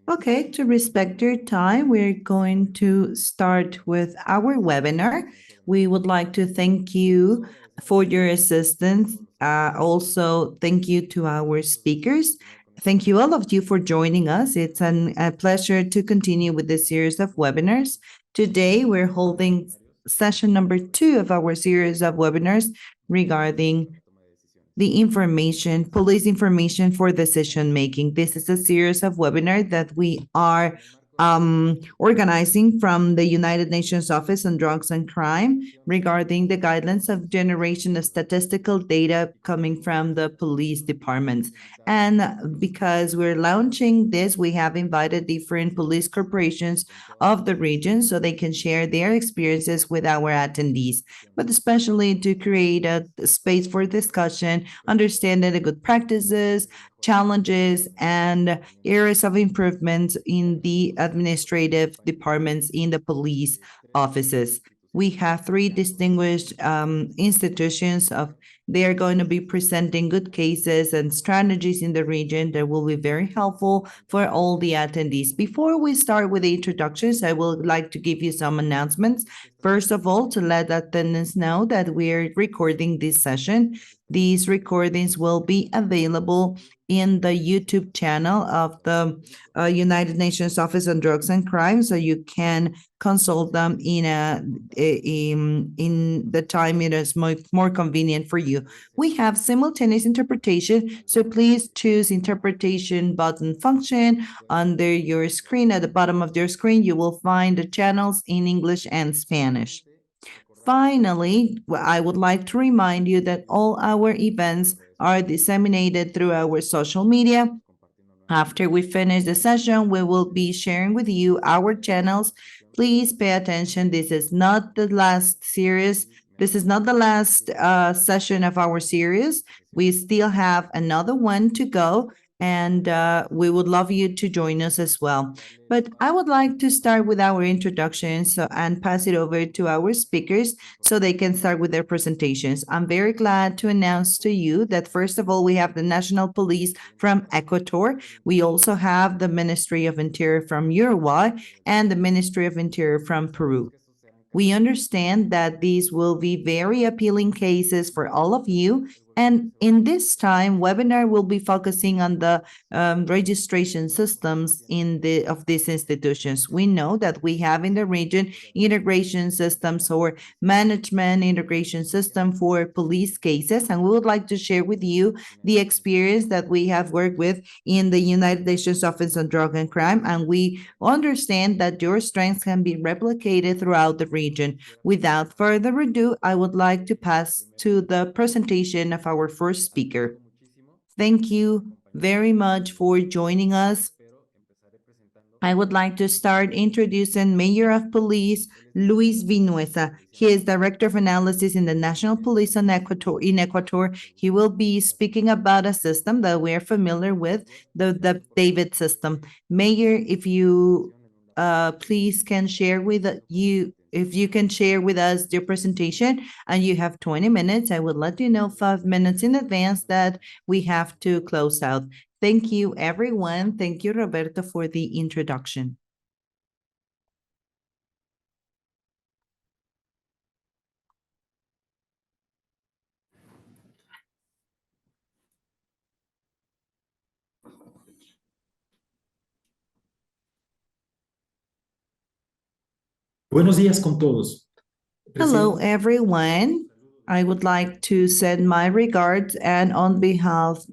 Okay, to respect your time, we're going to start with our webinar. We would like to thank you for your assistance. Also, thank you to our speakers. Thank you, all of you, for joining us. It's a pleasure to continue with this series of webinars. Today, we're holding session number 2 of our series of webinars regarding the information, police information for decision making. This is a series of webinars that we are organizing from the United Nations Office on Drugs and Crime regarding the guidelines of generation of statistical data coming from the police departments. And because we're launching this, we have invited different police corporations of the region so they can share their experiences with our attendees, but especially to create a space for discussion, understanding the good practices, challenges, and areas of improvement in the administrative departments in the police offices. We have 3 distinguished institutions of they are going to be presenting good cases and strategies in the region that will be very helpful for all the attendees. Before we start with the introductions, I would like to give you some announcements. First of all, to let attendees know that we're recording this session. These recordings will be available in the YouTube channel of the United Nations Office on Drugs and Crime, so you can consult them in the time it is more convenient for you. We have simultaneous interpretation, so please choose interpretation button function under your screen. At the bottom of your screen, you will find the channels in English and Spanish. Finally, I would like to remind you that all our events are disseminated through our social media. After we finish the session, we will be sharing with you our channels. Please pay attention. This is not the last series. This is not the last session of our series. We still have another one to go, and we would love you to join us as well. But I would like to start with our introductions and pass it over to our speakers so they can start with their presentations. I'm very glad to announce to you that, first of all, we have the National Police from Ecuador. We also have the Ministry of Interior from Uruguay and the Ministry of Interior from Peru. We understand that these will be very appealing cases for all of you. And in this time, webinar will be focusing on the registration systems of these institutions. We know that we have in the region integration systems or management integration system for police cases, and we would like to share with you the experience that we have worked with in the United Nations Office on Drug and Crime, and we understand that your strengths can be replicated throughout the region. Without further ado, I would like to pass to the presentation of our first speaker. Thank you very much for joining us. I would like to start introducing Mayor of Police, Luis Vinuesa. He is Director of Analysis in the National Police in Ecuador. He will be speaking about a system that we are familiar with, the David system. Mayor, if you please can share with you, if you can share with us your presentation, and you have 20 minutes, I would let you know 5 minutes in advance that we have to close out. Thank you, everyone. Thank you, Roberto, for the introduction. Buenos días con todos. Hello, everyone. I would like to send my regards, and on behalf of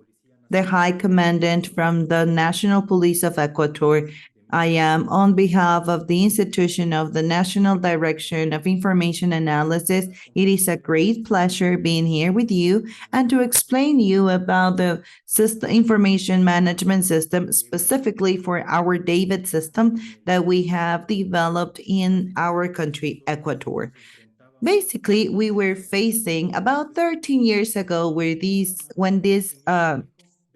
the High Commandant from the National Police of Ecuador, I am on behalf of the institution of the National Direction of Information Analysis. It is a great pleasure being here with you and to explain you about the information management system, specifically for our David system that we have developed in our country, Ecuador. Basically, we were facing about 13 years ago when this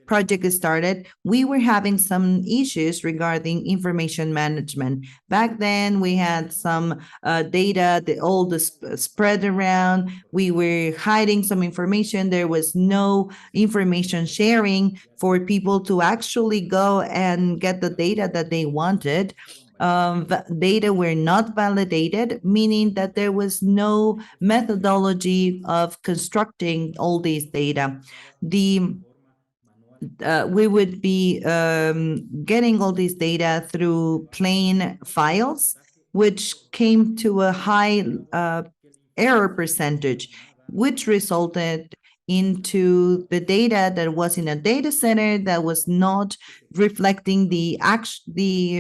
project started, we were having some issues regarding information management. Back then, we had some data, all the spread around. We were hiding some information. There was no information sharing for people to actually go and get the data that they wanted. Data were not validated, meaning that there was no methodology of constructing all these data. The We would be getting all this data through plain files, which came to a high error percentage, which resulted into the data that was in a data center that was not reflecting the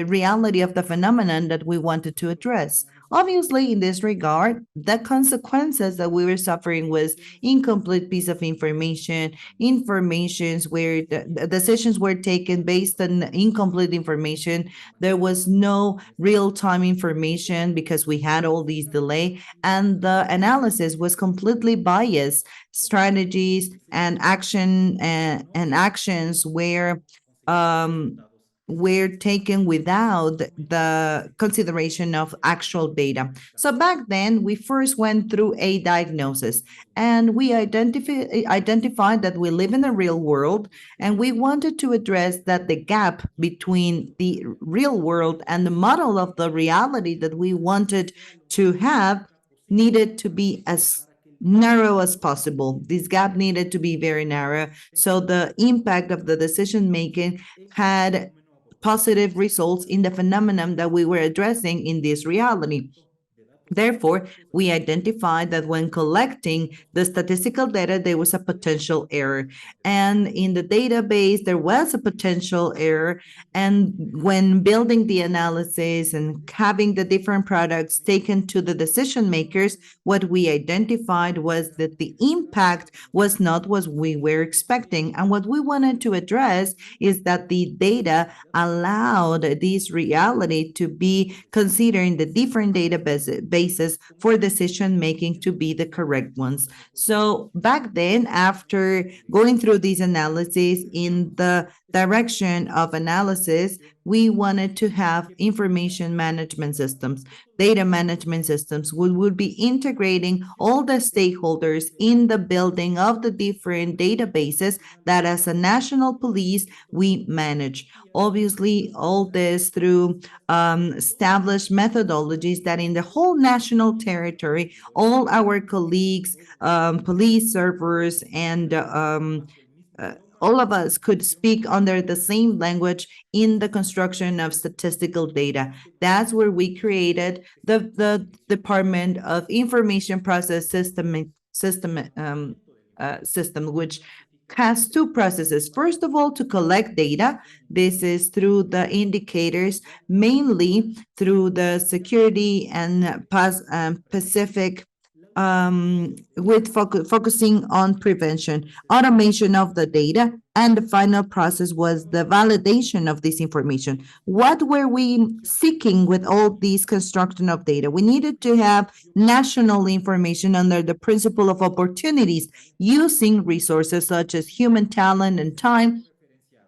reality of the phenomenon that we wanted to address. Obviously, in this regard, the consequences that we were suffering was incomplete piece of informations where the decisions were taken based on incomplete information. There was no real-time information because we had all these delay, and the analysis was completely biased. Strategies and actions um, were taken without the consideration of actual data. So back then, we first went through a diagnosis, and we identified that we live in the real world, and we wanted to address that the gap between the real world and the model of the reality that we wanted to have needed to be as narrow as possible. This gap needed to be very narrow. So the impact of the decision making had positive results in the phenomenon that we were addressing in this reality. Therefore, we identified that when collecting the statistical data, there was a potential error. And in the database, there was a potential error. And when building the analysis and having the different products taken to the decision makers, what we identified was that the impact was not what we were expecting. And what we wanted to address is that the data allowed this reality to be considering the different databases for decision making to be the correct ones. So back then, after going through these analyses in the direction of analysis, we wanted to have information management systems, data management systems. We would be integrating all the stakeholders in the building of the different databases that as a national police we manage. Obviously, all this through established methodologies that in the whole national territory, all our colleagues, police servers, and all of us could speak under the same language in the construction of statistical data. That's where we created the Department of Information Process System, which has two processes. First of all, to collect data. This is through the indicators, mainly through the security and Pacific with focusing on prevention, automation of the data, and the final process was the validation of this information. What were we seeking with all these construction of data? We needed to have national information under the principle of opportunities, using resources such as human talent and time,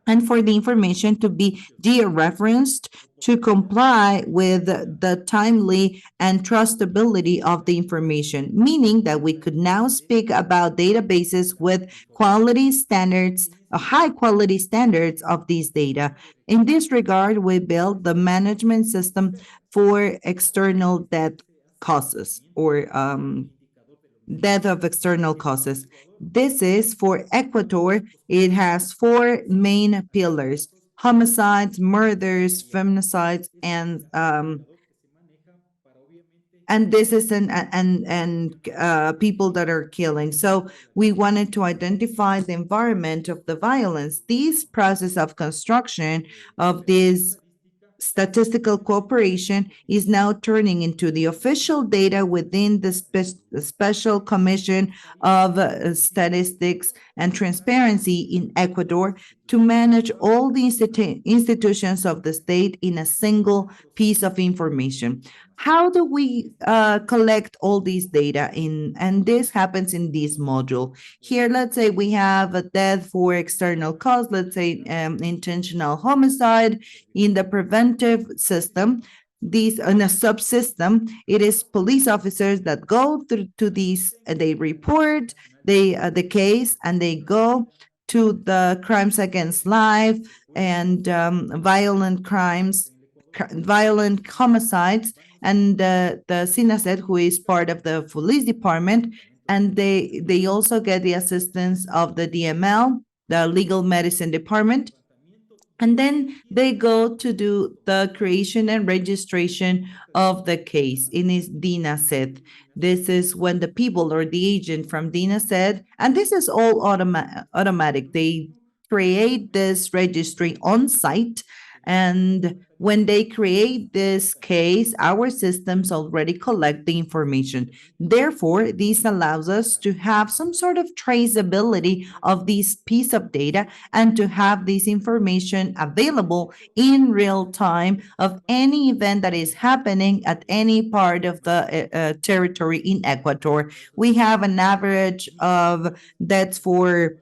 and for the information to be dereferenced to comply with the timely and trustability of the information, meaning that we could now speak about databases with quality standards, high quality standards of these data. In this regard, we built the management system for external debt causes or death of external causes. This is for Ecuador. It has four main pillars: homicides, murders, feminicides, and this is people that are killing. So we wanted to identify the environment of the violence. This process of construction of this statistical cooperation is now turning into the official data within the Special Commission of Statistics and Transparency in Ecuador to manage all the institutions of the state in a single piece of information. How do we collect all these data in? And this happens in this module. Here, let's say we have a death for external cause, let's say intentional homicide. In the preventive system, these in a subsystem, it is police officers that go through to these, they report the case, and they go to the crimes against life and violent crimes, violent homicides, and the CINASED, who is part of the police department, and they also get the assistance of the DML, the legal medicine department, and then they go to do the creation and registration of the case in his DINASED. This is when the people or the agent from DINASED, and this is all automatic. They create this registry on site, and when they create this case, our systems already collect the information. Therefore, this allows us to have some sort of traceability of this piece of data and to have this information available in real time of any event that is happening at any part of the territory in Ecuador. We have an average of deaths for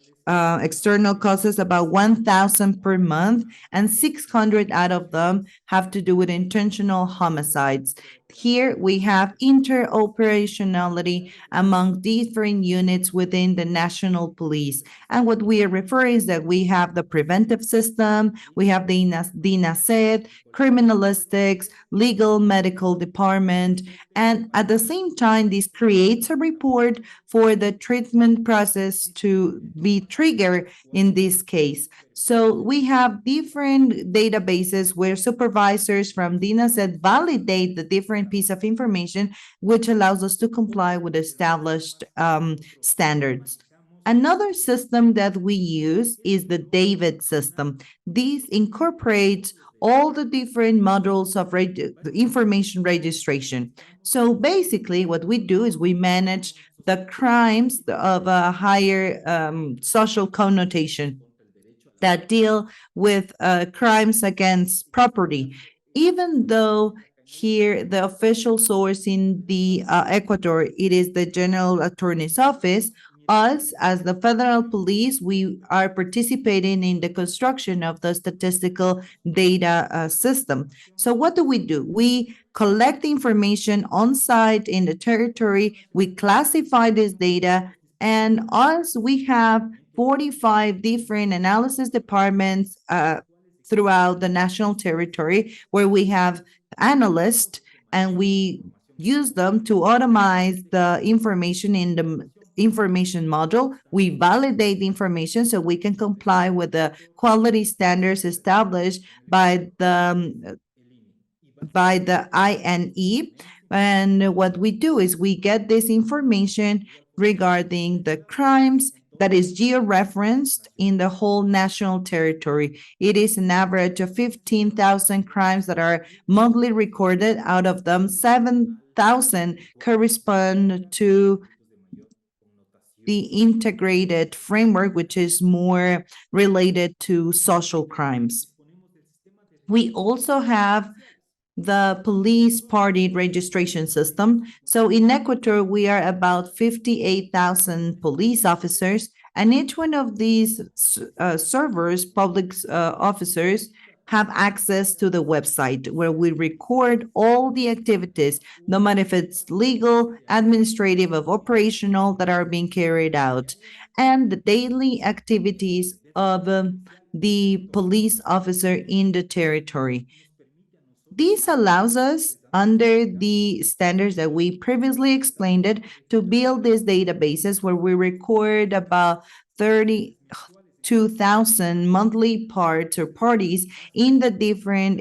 external causes about 1,000 per month, and 600 out of them have to do with intentional homicides. Here we have interoperationality among different units within the national police. And what we are referring is that we have the preventive system, we have the DINASED, criminalistics, legal medical department, and at the same time, this creates a report for the treatment process to be triggered in this case. So we have different databases where supervisors from DINASED validate the different piece of information, which allows us to comply with established standards. Another system that we use is the David system. This incorporates all the different modules of information registration. So basically, what we do is we manage the crimes of a higher social connotation that deal with crimes against property, even though here the official source in the Ecuador, it is the General Attorney's Office. Us, as the federal police, we are participating in the construction of the statistical data system. So what do? We collect information on site in the territory, we classify this data, and us, we have 45 different analysis departments throughout the national territory where we have analysts, and we use them to automate the information in the information module. We validate the information so we can comply with the quality standards established by the INE. And what we do is we get this information regarding the crimes that is geo-referenced in the whole national territory. It is an average of 15,000 crimes that are monthly recorded. Out of them, 7,000 correspond to the integrated framework, which is more related to social crimes. We also have the police party registration system. So in Ecuador, we are about 58,000 police officers, and each one of these servers, public officers, have access to the website where we record all the activities, no matter if it's legal, administrative, or operational, that are being carried out, and the daily activities of the police officer in the territory. This allows us, under the standards that we previously explained it, to build these databases where we record about 32,000 monthly parts or parties in the different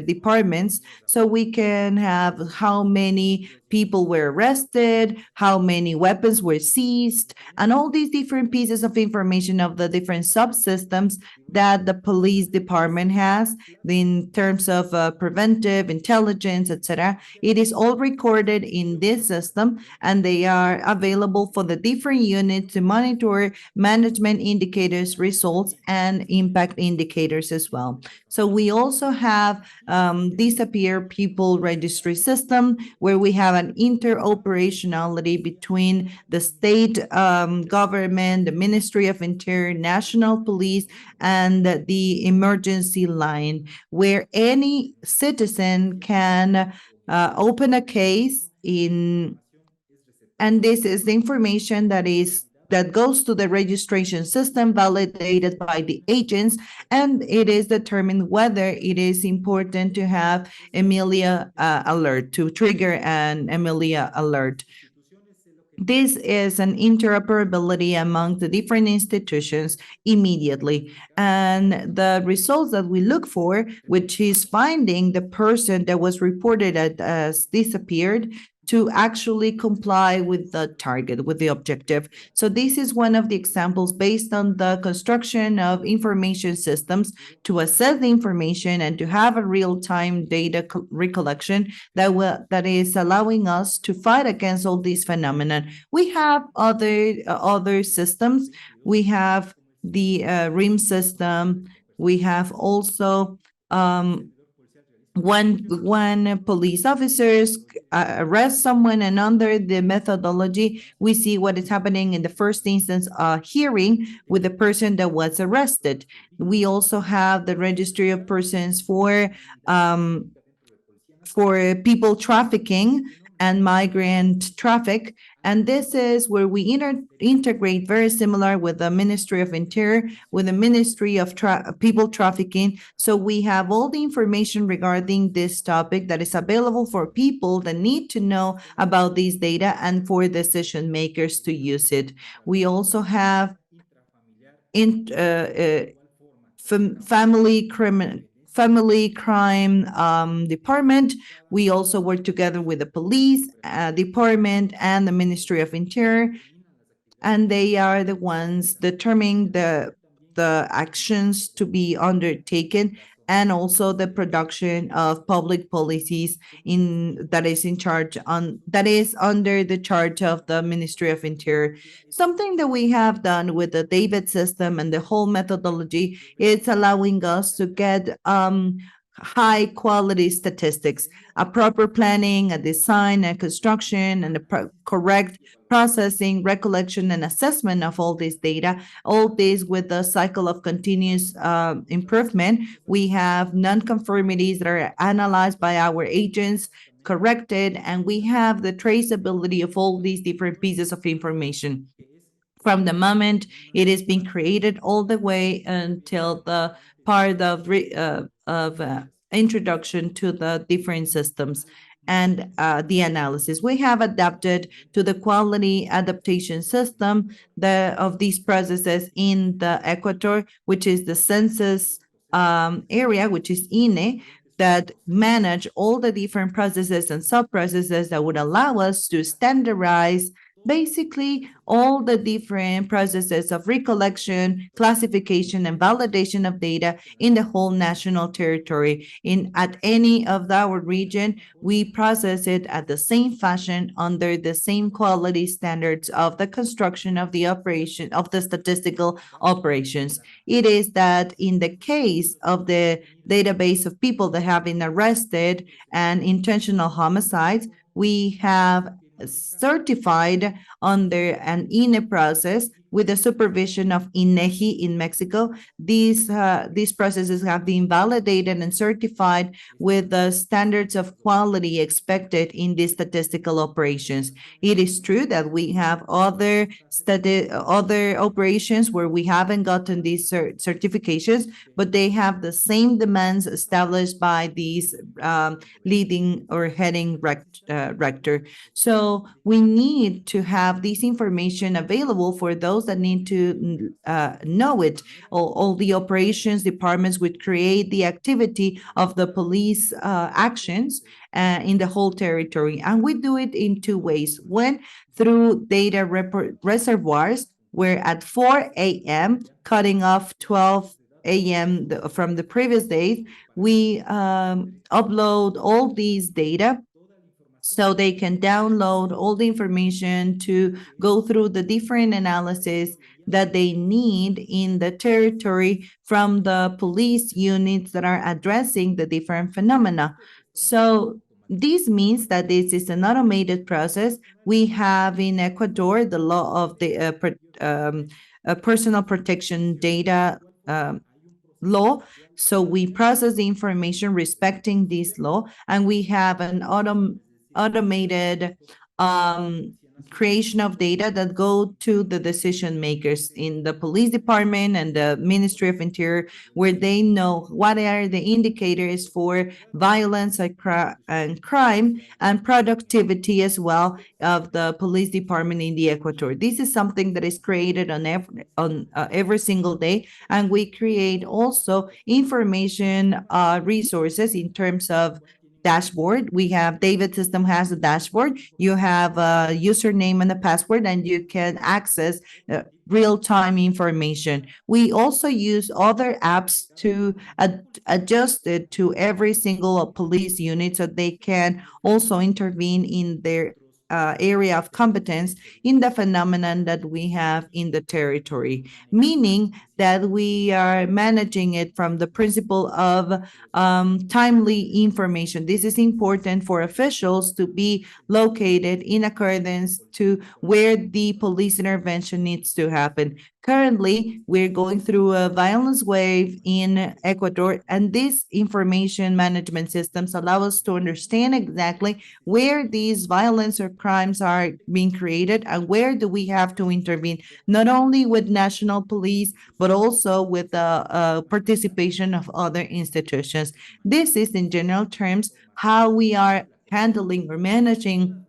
departments, so we can have how many people were arrested, how many weapons were seized, and all these different pieces of information of the different subsystems that the police department has in terms of preventive, intelligence, etc. It is all recorded in this system, and they are available for the different units to monitor management indicators, results, and impact indicators as well. So we also have disappeared people registry system where we have an interoperationality between the state government, the Ministry of Interior, National Police, and the emergency line, where any citizen can open a case in, and this is the information that goes to the registration system validated by the agents, and it is determined whether it is important to have Emilia alert, to trigger an Emilia alert. This is an interoperability among the different institutions immediately. And the results that we look for, which is finding the person that was reported as disappeared, to actually comply with the target, with the objective. So this is one of the examples based on the construction of information systems to assess the information and to have a real-time data recollection that is allowing us to fight against all these phenomena. We have other systems. We have the RIM system. We have also when police officers arrest someone, and under the methodology, we see what is happening in the first instance hearing with the person that was arrested. We also have the registry of persons for people trafficking and migrant traffic. And this is where we integrate very similar with the Ministry of Interior, with the Ministry of People Trafficking. So we have all the information regarding this topic that is available for people that need to know about these data and for decision makers to use it. We also have family crime department. We also work together with the police department and the Ministry of Interior, and they are the ones determining the actions to be undertaken, and also the production of public policies that is under the charge of the Ministry of Interior. Something that we have done with the David system and the whole methodology is allowing us to get high quality statistics, a proper planning, a design, a construction, and a correct processing, recollection, and assessment of all this data, all this with the cycle of continuous improvement. We have non-conformities that are analyzed by our agents, corrected, and we have the traceability of all these different pieces of information from the moment it is being created all the way until the part of introduction to the different systems and the analysis. We have adapted to the quality adaptation system of these processes in the Ecuador, which is the census area, which is INE, that manage all the different processes and sub-processes that would allow us to standardize basically all the different processes of recollection, classification, and validation of data in the whole national territory. At any of our region, we process it at the same fashion under the same quality standards of the construction of the operation of the statistical operations. It is that in the case of the database of people that have been arrested and intentional homicides, we have certified under an INE process with the supervision of INEGI in Mexico. These processes have been validated and certified with the standards of quality expected in these statistical operations. It is true that we have other operations where we haven't gotten these certifications, but they have the same demands established by these leading or heading rector. So we need to have this information available for those those that need to know it. All the operations departments would create the activity of the police actions in the whole territory. And we do it in two ways. One, through data reservoirs, where at 4 a.m., cutting off 12 a.m. From the previous days, we upload all these data so they can download all the information to go through the different analysis that they need in the territory from the police units that are addressing the different phenomena. So this means that this is an automated process. We have in Ecuador the law of the personal protection data law. So we process the information respecting this law, and we have an automated creation of data that go to the decision makers in the police department and the Ministry of Interior, where they know what are the indicators for violence and crime and productivity as well of the police department in the Ecuador. This is something that is created on every single day, and we create also information resources in terms of dashboard. We have David system has a dashboard. You have a username and a password, and you can access real-time information. We also use other apps to adjust it to every single police unit so they can also intervene in their area of competence in the phenomenon that we have in the territory, meaning that we are managing it from the principle of timely information. This is important for officials to be located in accordance to where the police intervention needs to happen. Currently, we're going through a violence wave in Ecuador, and these information management systems allow us to understand exactly where these violence or crimes are being created and where do we have to intervene, not only with national police, but also with the participation of other institutions. This is, in general terms, how we are handling or managing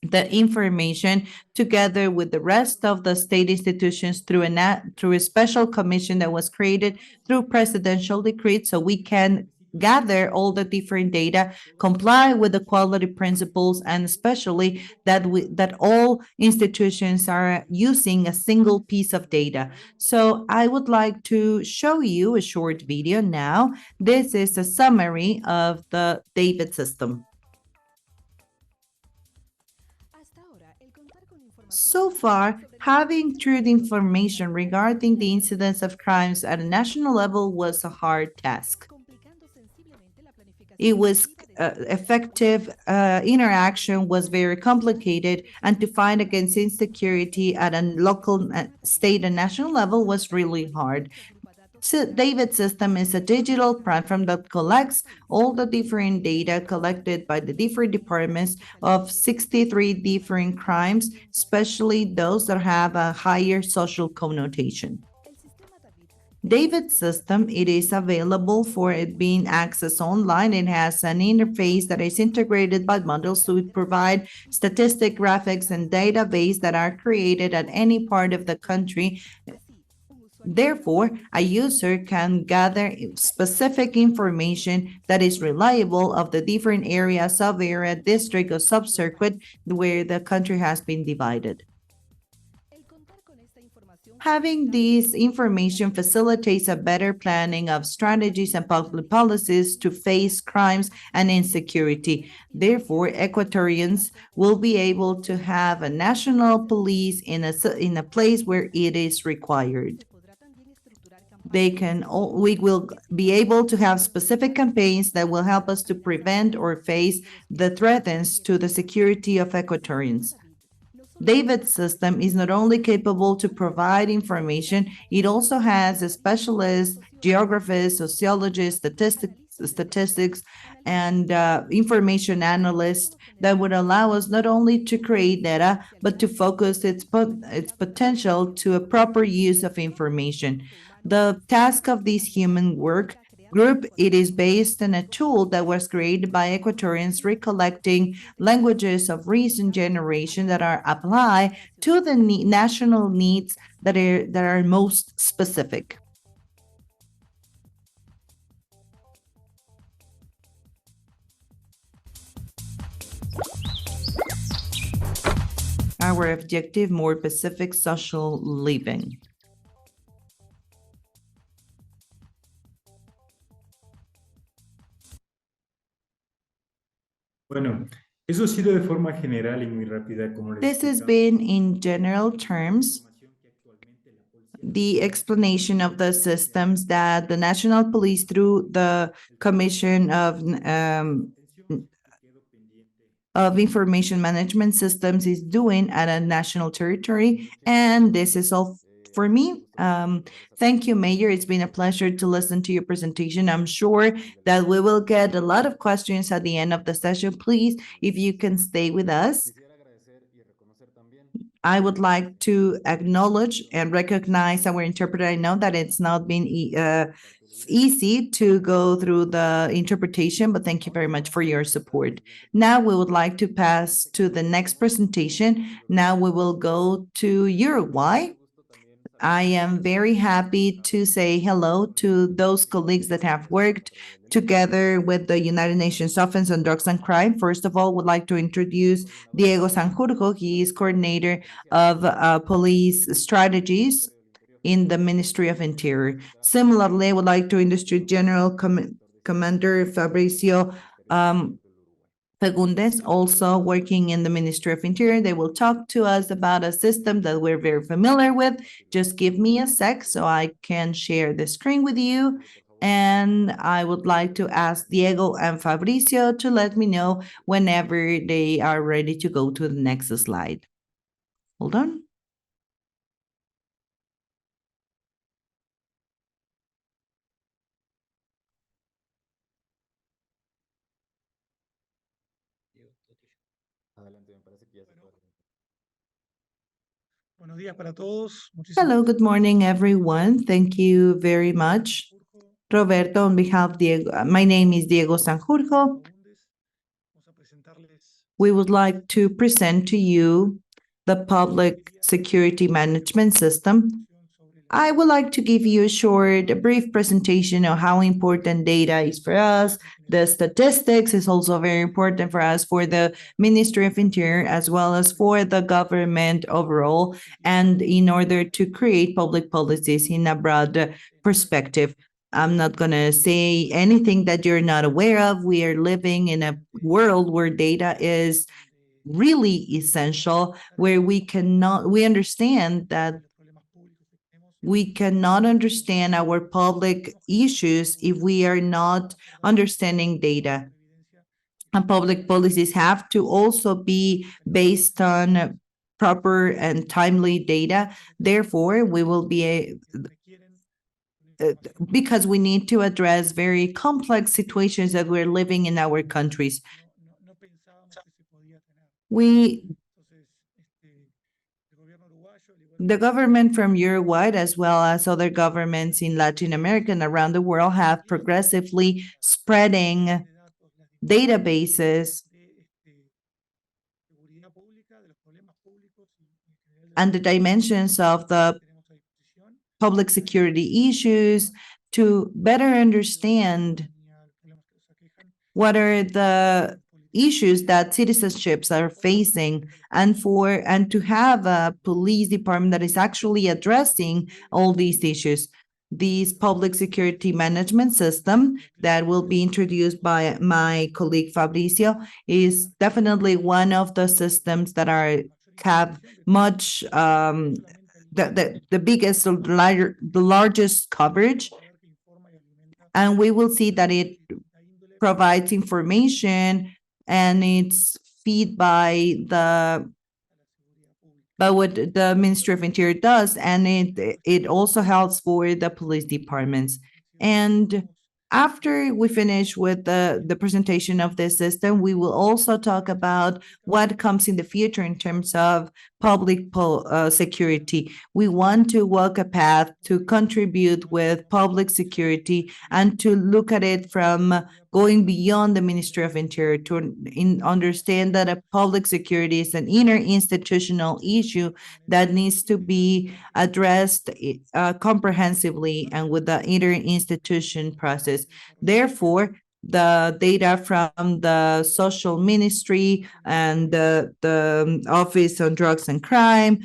the information together with the rest of the state institutions through a special commission that was created through presidential decree, so we can gather all the different data, comply with the quality principles, and especially that all institutions are using a single piece of data. So I would like to show you a short video now. This is a summary of the David system. So far, having true information regarding the incidence of crimes at a national level was a hard task. It was effective interaction was very complicated, and to fight against insecurity at a local, state, and national level was really hard. So David system is a digital platform that collects all the different data collected by the different departments of 63 different crimes, especially those that have a higher social connotation. David system, it is available for it being accessed online. It has an interface that is integrated by models to provide statistic graphics and database that are created at any part of the country. Therefore, a user can gather specific information that is reliable of the different area, sub-area, district, or sub-circuit where the country has been divided. Having this information facilitates a better planning of strategies and public policies to face crimes and insecurity. Therefore, Ecuadorians will be able to have a national police in a place where it is required. We will be able to have specific campaigns that will help us to prevent or face the threats to the security of Ecuadorians. David's system is not only capable to provide information, it also has a specialist, geographers, sociologists, statistics, and information analysts that would allow us not only to create data, but to focus its potential to a proper use of information. The task of this human work group. It is based on a tool that was created by Ecuadorians recollecting languages of recent generation that are applied to the national needs that are most specific. Our objective, more Pacific social living. Bueno, eso ha sido de forma general y muy rápida, como les This has explicaba. been, in general terms, the explanation of the systems that the National Police, through the Commission of Information Management Systems, is doing at a national territory. And this is all for me. Thank you, Mayor. It's been a pleasure to listen to your presentation. I'm sure that we will get a lot of questions at the end of the session. Please, if you can stay with us. I would like to acknowledge and recognize our interpreter. I know that it's not been easy to go through the interpretation, but thank you very much for your support. Now we would like to pass to the next presentation. Now we will go to Uruguay. I am very happy to say hello to those colleagues that have worked together with the United Nations Office on Drugs and Crime. First of all, would like to introduce Diego Sanjurjo. He is coordinator of police strategies in the Ministry of Interior. Similarly, I would like to introduce General Commander Fabricio Fagundes, also working in the Ministry of Interior. They will talk to us about a system that we're very familiar with. Just give me a sec so I can share the screen with you. And I would like to ask Diego and Fabricio to let me know whenever they are ready to go to the next slide. Hold on. Hello, good morning, everyone. Thank you very much. Roberto, on behalf of Diego, my name is Diego Sanjurjo. We would like to present to you the Public Security Management System. I would like to give you a brief presentation of how important data is for us. The statistics is also very important for us, for the Ministry of Interior, as well as for the government overall, and in order to create public policies in a broad perspective. I'm not going to say anything that you're not aware of. We are living in a world where data is really essential, where we understand that we cannot understand our public issues if we are not understanding data. And public policies have to also be based on proper and timely data. Therefore, we will be because we need to address very complex situations that we're living in our countries. The government from Uruguay, as well as other governments in Latin America and around the world, have progressively spreading databases and the dimensions of the public security issues to better understand what are the issues that citizenships are facing, and to have a police department that is actually addressing all these issues. This public security management system that will be introduced by my colleague Fabricio is definitely one of the systems that have much the biggest, the largest coverage, and we will see that it provides information and it's feed by what the Ministry of Interior does, and it also helps for the police departments. And After we finish with the presentation of this system, we will also talk about what comes in the future in terms of security. We want to walk a path to contribute with public security and to look at it from going beyond the Ministry of Interior to understand that a public security is an interinstitutional issue that needs to be addressed comprehensively and with the interinstitution process. Therefore, the data from the social ministry and the Office on Drugs and Crime,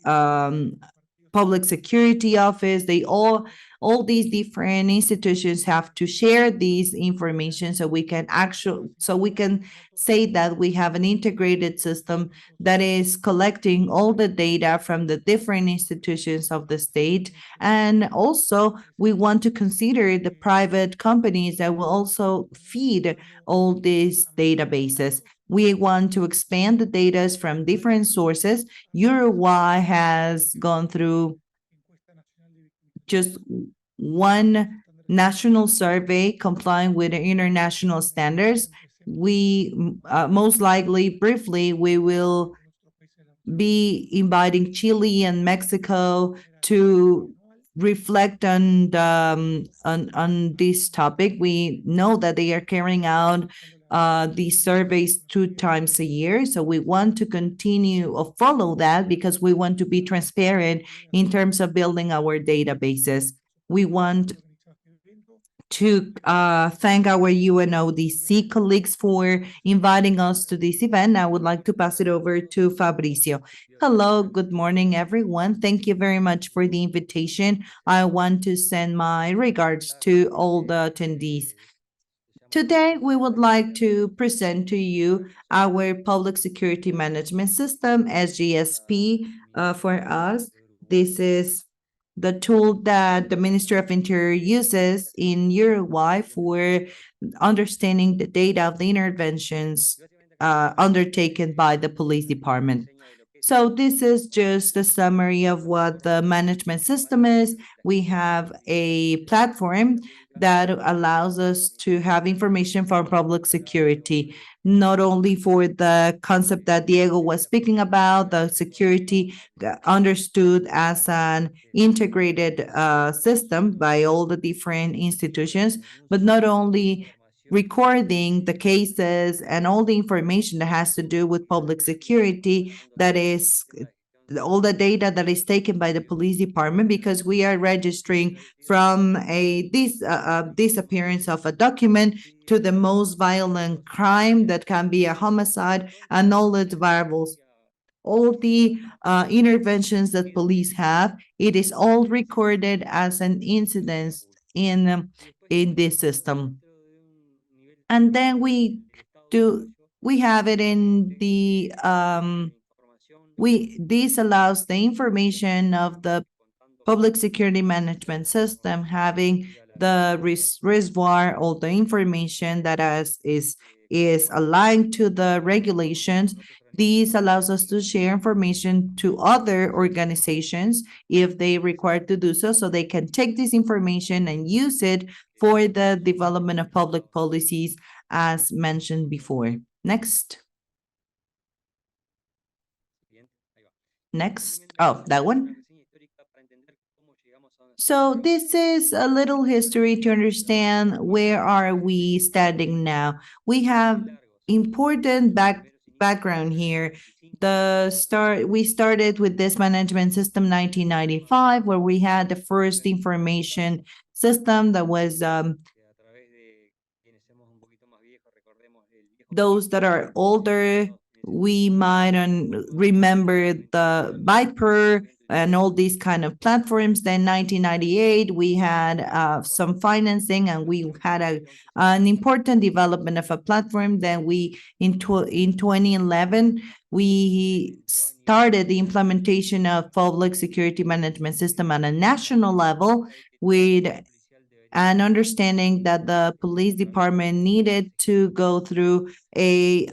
um, public security office, they all these different institutions have to share these information so we can say that we have an integrated system that is collecting all the data from the different institutions of the state. And also we want to consider the private companies that will also feed all these databases. We want to expand the data from different sources. Uruguay has gone through just one national survey complying with the international standards. We most likely, briefly, we will be inviting Chile and Mexico to reflect on on this topic. We know that they are carrying out these surveys 2 times a year, so we want to continue or follow that because we want to be transparent in terms of building our databases. We want to thank our UNODC colleagues for inviting us to this event. I would like to pass it over to Fabricio. Hello, good morning, everyone. Thank you very much for the invitation. I want to send my regards to all the attendees. Today, we would like to present to you our public security management system, SGSP, for us. This is the tool that the Ministry of Interior uses in Uruguay for understanding the data of the interventions undertaken by the police department. So this is just a summary of what the management system is. We have a platform that allows us to have information for public security, not only for the concept that Diego was speaking about, the security understood as an integrated system by all the different institutions, but not only recording the cases and all the information that has to do with public security, that is all the data that is taken by the police department, because we are registering from a disappearance of a document to the most violent crime that can be a homicide, and all its variables, all the interventions that police have. It is all recorded as an incident in this system. And then we have it in the this allows the information of the public security management system having the reservoir, all the information that is aligned to the regulations. This allows us to share information to other organizations if they require to do so, so they can take this information and use it for the development of public policies, as mentioned before. Next. Next. Oh, that one. So this is a little history to understand where are we standing now. We have important background here. We started with this management system 1995, where we had the first information system that was those that are older, we might remember the Viper and all these kind of platforms. Then 1998, we had some financing, and we had an important development of a platform. Then in 2011, we started the implementation of public security management system at a national level, with and understanding that the police department needed to go through a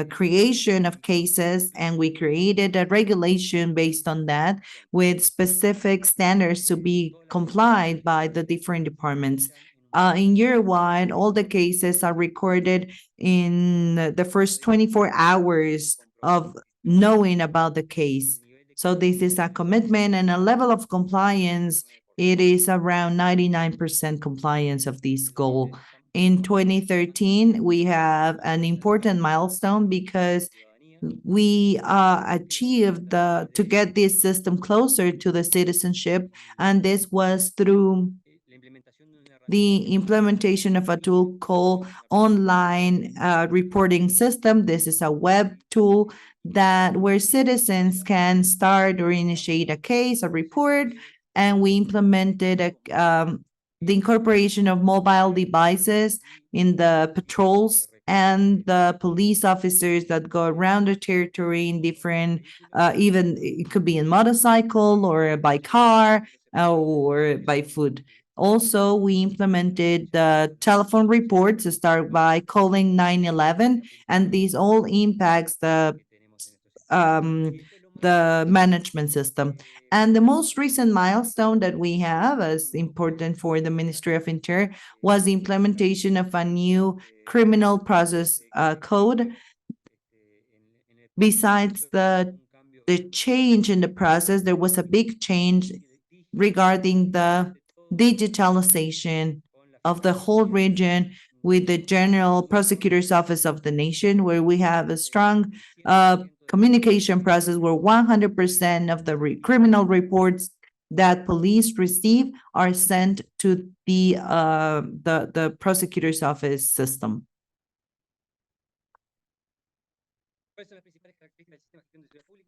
creation of cases, and we created a regulation based on that with specific standards to be complied by the different departments. In Uruguay, all the cases are recorded in the first 24 hours of knowing about the case. So this is a commitment and a level of compliance. It is around 99% compliance of this goal. In 2013, we have an important milestone because we achieved to get this system closer to the citizenship, and this was through the implementation of a tool called online reporting system. This is a web tool that where citizens can start or initiate a case, a report, and we implemented the incorporation of mobile devices in the patrols and the police officers that go around the territory in different, even it could be in motorcycle or by car or by foot. Also, we implemented the telephone reports to start by calling 911, and these all impacts um, the management system. And the most recent milestone that we have as important for the Ministry of Interior was the implementation of a new criminal process code. Besides the change in the process, there was a big change regarding the digitalization of the whole region with the General Prosecutor's Office of the nation, where we have a strong communication process where 100% of the criminal reports that police receive are sent to the prosecutor's office system.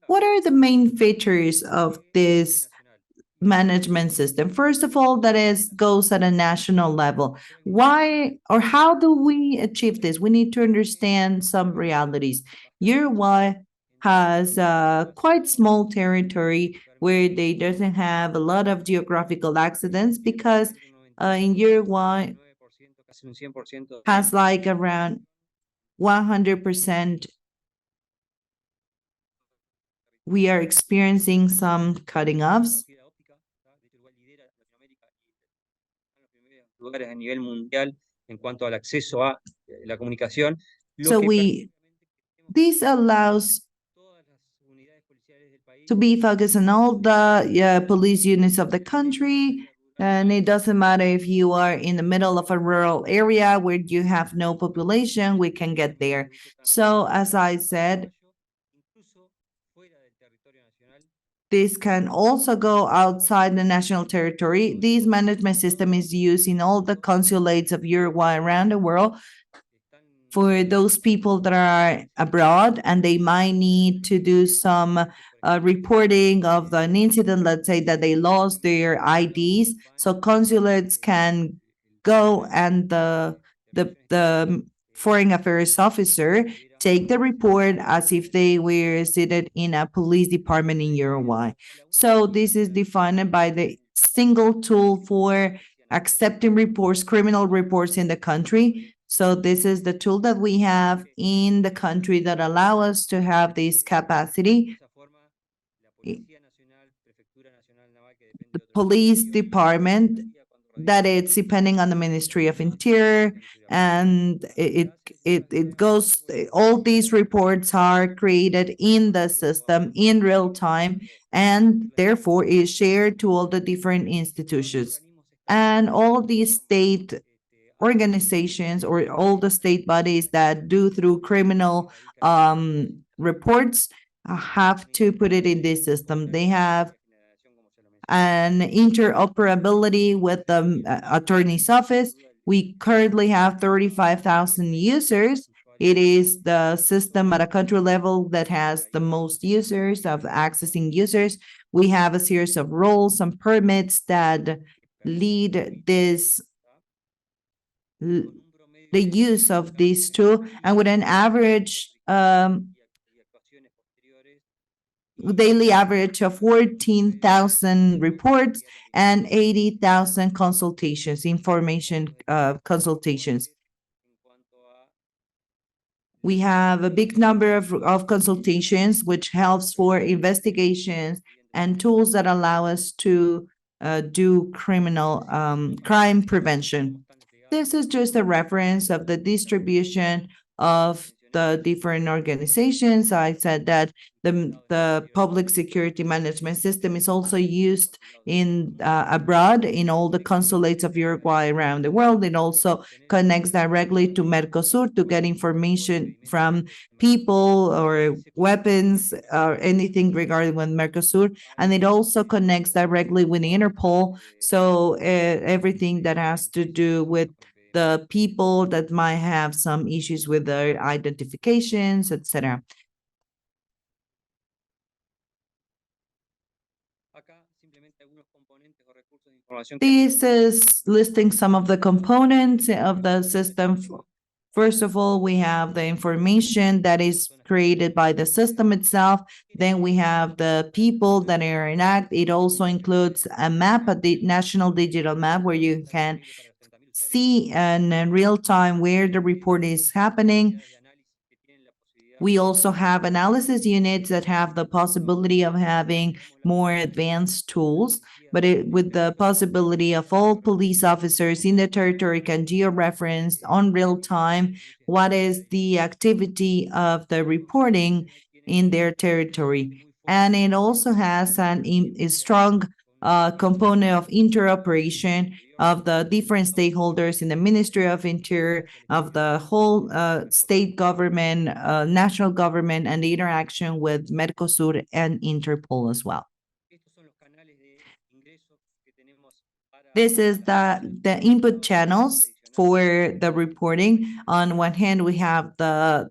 What are the main features of this management system? First of all, that is goes at a national level. Why or how do we achieve this? We need to understand some realities. Uruguay has a quite small territory where they doesn't have a lot of geographical accidents because in Uruguay has like around 100%. We are experiencing some cutting offs. Lugares a nivel mundial en cuanto al acceso a la comunicación. So this allows to be focused on all the police units of the country. And it doesn't matter if you are in the middle of a rural area where you have no population, we can get there. So as I said, this can also go outside the national territory. This management system is used in all the consulates of Uruguay around the world for those people that are abroad and they might need to do some reporting of an incident, let's say that they lost their IDs. So consulates can go and the foreign affairs officer take the report as if they were seated in a police department in Uruguay. So this is defined by the single tool for accepting reports, criminal reports in the country. So this is the tool that we have in the country that allow us to have this capacity. The police department that it's depending on the Ministry of Interior, and it goes. All these reports are created in the system in real time, and therefore is shared to all the different institutions, and all these state organizations or all the state bodies that do through criminal reports have to put it in this system. They have an interoperability with the attorney's office. We currently have 35,000 users. It is the system at a country level that has the most users of accessing users. We have a series of roles and permits that lead this the use of these two, and with an average daily average of 14,000 reports and 80,000 consultations, information consultations. We have a big number of consultations, which helps for investigations and tools that allow us to do criminal crime prevention. This is just a reference of the distribution of the different organizations. I said that the public security management system is also used in abroad in all the consulates of Uruguay around the world. It also connects directly to Mercosur to get information from people or weapons or anything regarding with Mercosur. And it also connects directly with Interpol. So everything that has to do with the people that might have some issues with their identifications, etc. This is listing some of the components of the system. First of all, we have the information that is created by the system itself. Then we have the people that are in act. It also includes a map, national digital map, where you can see in real time where the report is happening. We also have analysis units that have the possibility of having more advanced tools, but with the possibility of all police officers in the territory can georeference on real time what is the activity of the reporting in their territory. And it also has a strong component of interoperation of the different stakeholders in the Ministry of Interior, of the whole state government, national government, and the interaction with Mercosur and Interpol as well. This is the input channels for the reporting. On one hand, we have the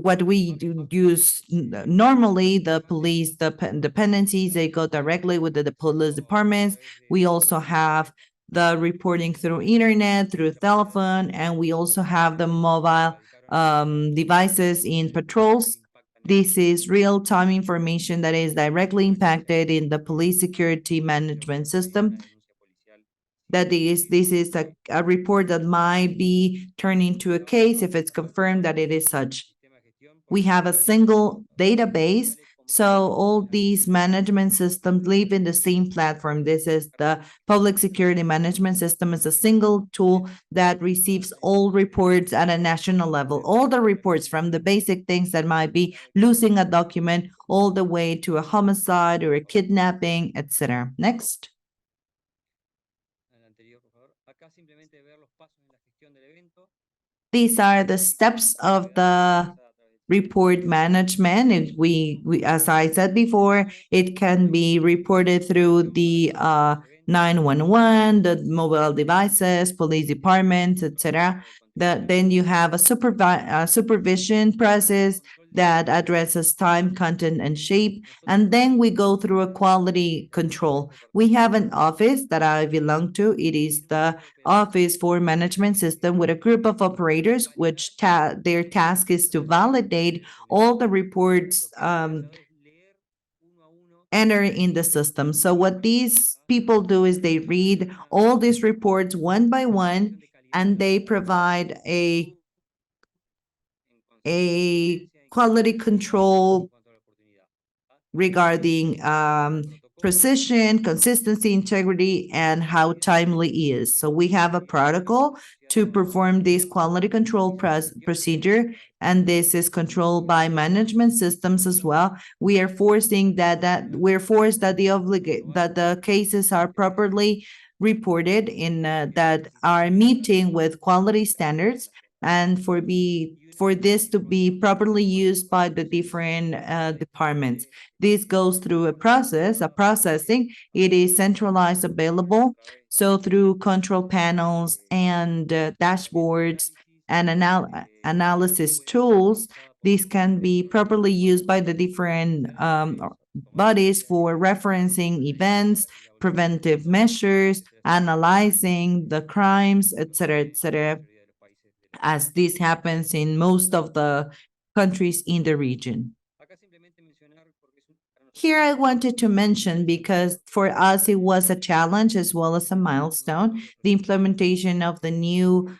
what we use normally, the police dependencies, they go directly with the police departments. We also have the reporting through internet, through telephone, and we also have the mobile devices in patrols. This is real-time information that is directly impacted in the police security management system. This is a report that might be turned into a case if it's confirmed that it is such. We have a single database, so all these management systems live in the same platform. This is the public security management system. It's a single tool that receives all reports at a national level. All the reports, from the basic things that might be losing a document all the way to a homicide or a kidnapping, etc. Next. These are the steps of the report management. As I said before, it can be reported through the 911, the mobile devices, police departments, etc. Then you have a supervision process that addresses time, content, and shape. And then we go through a quality control. We have an office that I belong to. It is the Office for Management System, with a group of operators, which their task is to validate all the reports enter in the system. So what these people do is they read all these reports one by one, and they provide a quality control regarding precision, consistency, integrity, and how timely it is. So we have a protocol to perform this quality control procedure, and this is controlled by management systems as well. We are forcing that the cases are properly reported in that are meeting with quality standards, and for this to be properly used by the different departments. This goes through a processing. It is centralized, available. So through control panels and dashboards and analysis tools, these can be properly used by the different bodies for referencing events, preventive measures, analyzing the crimes, etc., as this happens in most of the countries in the region. Here I wanted to mention, because for us it was a challenge as well as a milestone, the implementation of the new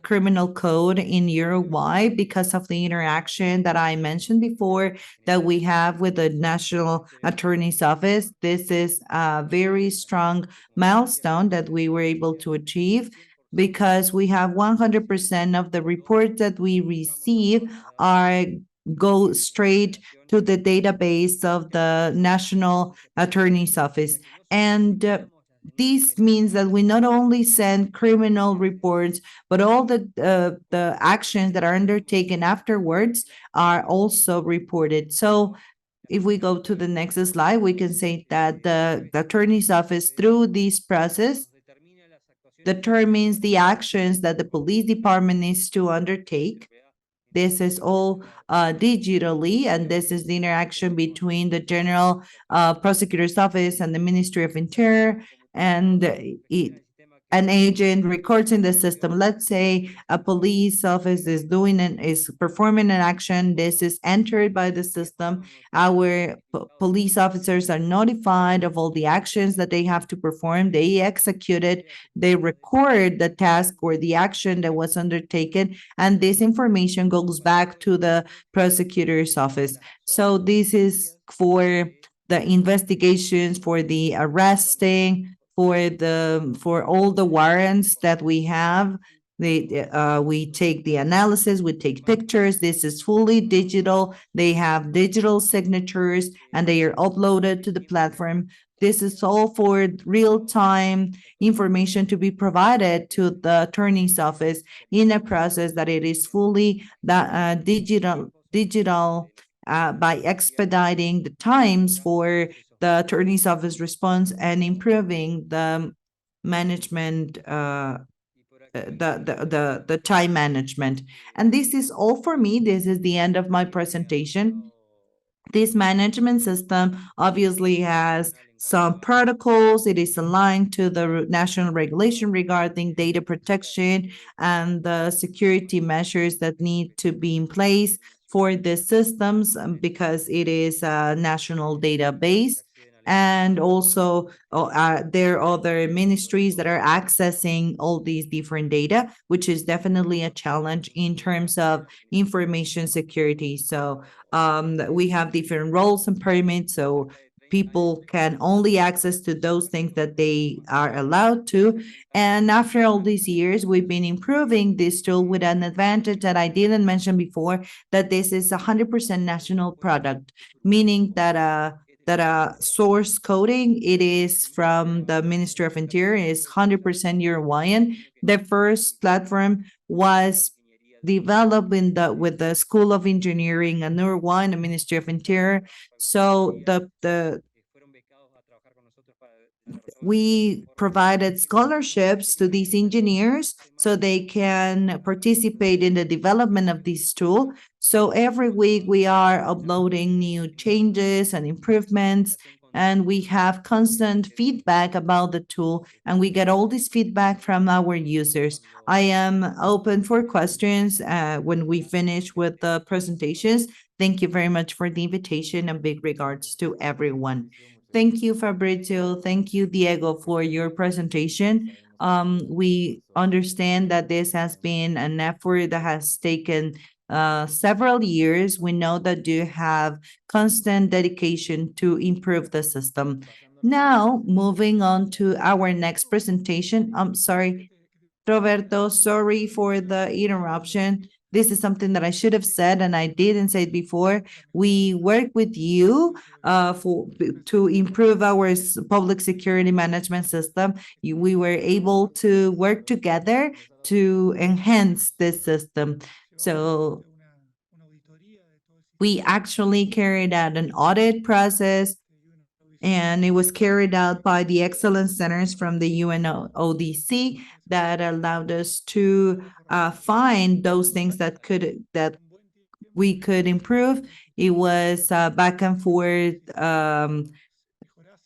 criminal code in Uruguay because of the interaction that I mentioned before that we have with the National Attorney's Office. This is a very strong milestone that we were able to achieve because we have 100% of the reports that we receive are go straight to the database of the National Attorney's Office. And this means that we not only send criminal reports, but all the actions that are undertaken afterwards are also reported. So if we go to the next slide, we can say that the attorney's office, through this process, determines the actions that the police department needs to undertake. This is all digitally, and this is the interaction between the General Prosecutor's Office and the Ministry of Interior, and an agent records in the system. Let's say a police office is performing an action. This is entered by the system. Our police officers are notified of all the actions that they have to perform. They execute it. They record the task or the action that was undertaken, and this information goes back to the prosecutor's office. So this is for the investigations, for the arresting, for all the warrants that we have. We take the analysis, we take pictures. This is fully digital. They have digital signatures and they are uploaded to the platform. This is all for real-time information to be provided to the attorney's office in a process that it is fully digital by expediting the times for the attorney's office response and improving the management, the time management. And this is all for me. This is the end of my presentation. This management system obviously has some protocols. It is aligned to the national regulation regarding data protection and the security measures that need to be in place for the systems because it is a national database. And also, there are other ministries that are accessing all these different data, which is definitely a challenge in terms of information security. So we have different roles and permits, so people can only access to those things that they are allowed to. And after all these years, we've been improving this tool with an advantage that I didn't mention before, that this is 100% national product, meaning that source coding, it is from the Ministry of Interior, is 100% Uruguayan. The first platform was developed with the School of Engineering in Uruguay and the Ministry of Interior. So we provided scholarships to these engineers so they can participate in the development of this tool. So every week we are uploading new changes and improvements, and we have constant feedback about the tool, and we get all this feedback from our users. I am open for questions when we finish with the presentations. Thank you very much for the invitation, and big regards to everyone. Thank you, Fabrizio. Thank you, Diego, for your presentation. We understand that this has been an effort that has taken several years. We know that you have constant dedication to improve the system. Now, moving on to our next presentation. I'm sorry, Roberto, sorry for the interruption. This is something that I should have said, and I didn't say it before. We work with you to improve our public security management system. We were able to work together to enhance this system. So we actually carried out an audit process, and it was carried out by the excellence centers from the UNODC that allowed us to find those things that we could improve. It was back and forth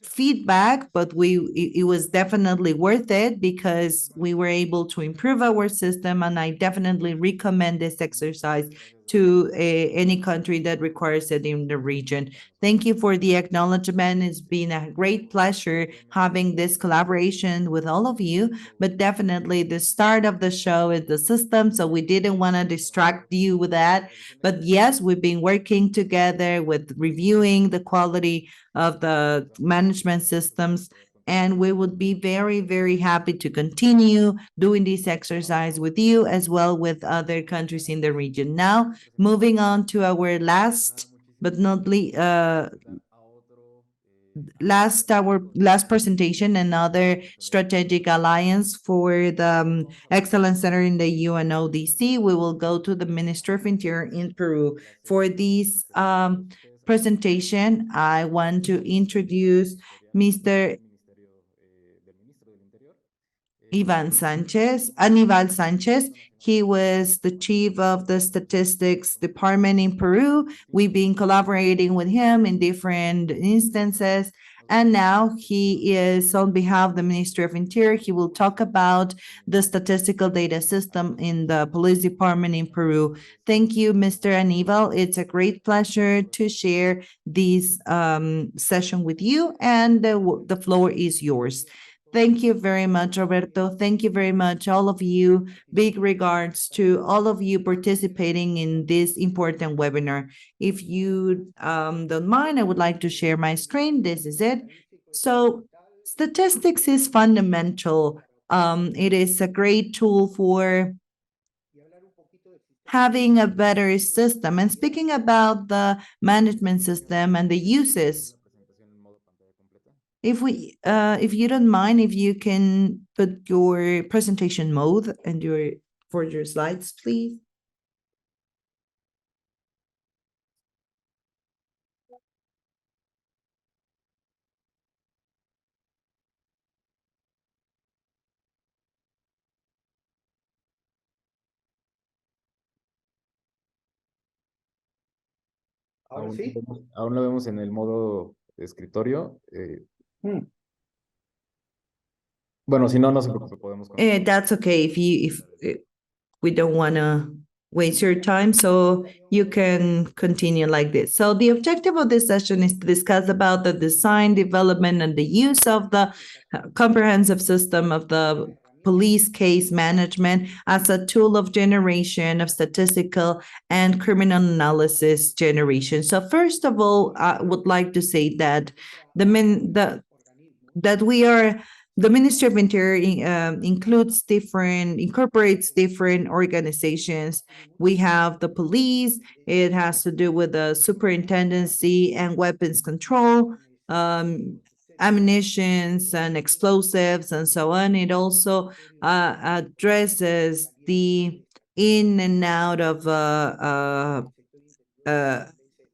feedback, but it was definitely worth it because we were able to improve our system, and I definitely recommend this exercise to any country that requires it in the region. Thank you for the acknowledgement. It's been a great pleasure having this collaboration with all of you, but definitely the start of the show is the system, so we didn't want to distract you with that. But yes, we've been working together with reviewing the quality of the management systems, and we would be very, very happy to continue doing this exercise with you as well with other countries in the region. Now, moving on to our last but not least, our last presentation, another strategic alliance for the Excellence Center in the UNODC. We will go to the Minister of Interior in Peru. For this presentation, I want to introduce Mr. Aníbal Sanchez. He was the chief of the statistics department in Peru. We've been collaborating with him in different instances. And now he is on behalf of the Ministry of Interior. He will talk about the statistical data system in the police department in Peru. Thank you, Mr. Aníbal. It's a great pleasure to share this session with you, and the floor is yours. Thank you very much, Roberto. Thank you very much, all of you. Big regards to all of you participating in this important webinar. If you don't mind, I would like to share my screen. This is it. So statistics is fundamental. It is a great tool for having a better system. And speaking about the management system and the uses, if you don't mind, if you can put your presentation mode and for your slides, please. Aún lo vemos en el modo escritorio. Bueno, si no, no se preocupe, podemos continuar. That's okay if we don't want to waste your time, so you can continue like this. So the objective of this session is to discuss about the design, development, and the use of the comprehensive system of the police case management as a tool of generation of statistical and criminal analysis generation. So first of all, I would like to say that the Ministry of Interior incorporates different organizations. We have the police. It has to do with the superintendency and weapons control, ammunitions and explosives and so on. It also addresses the in and out of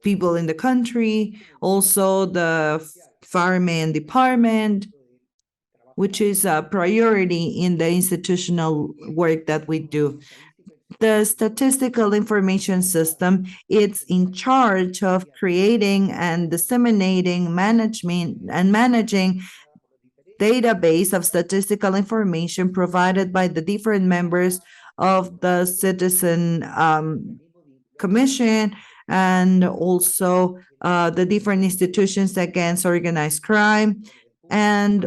people in the country. Also the fireman department, which is a priority in the institutional work that we do. The statistical information system, it's in charge of creating and disseminating managing database of statistical information provided by the different members of the citizen commission, and also the different institutions against organized crime, and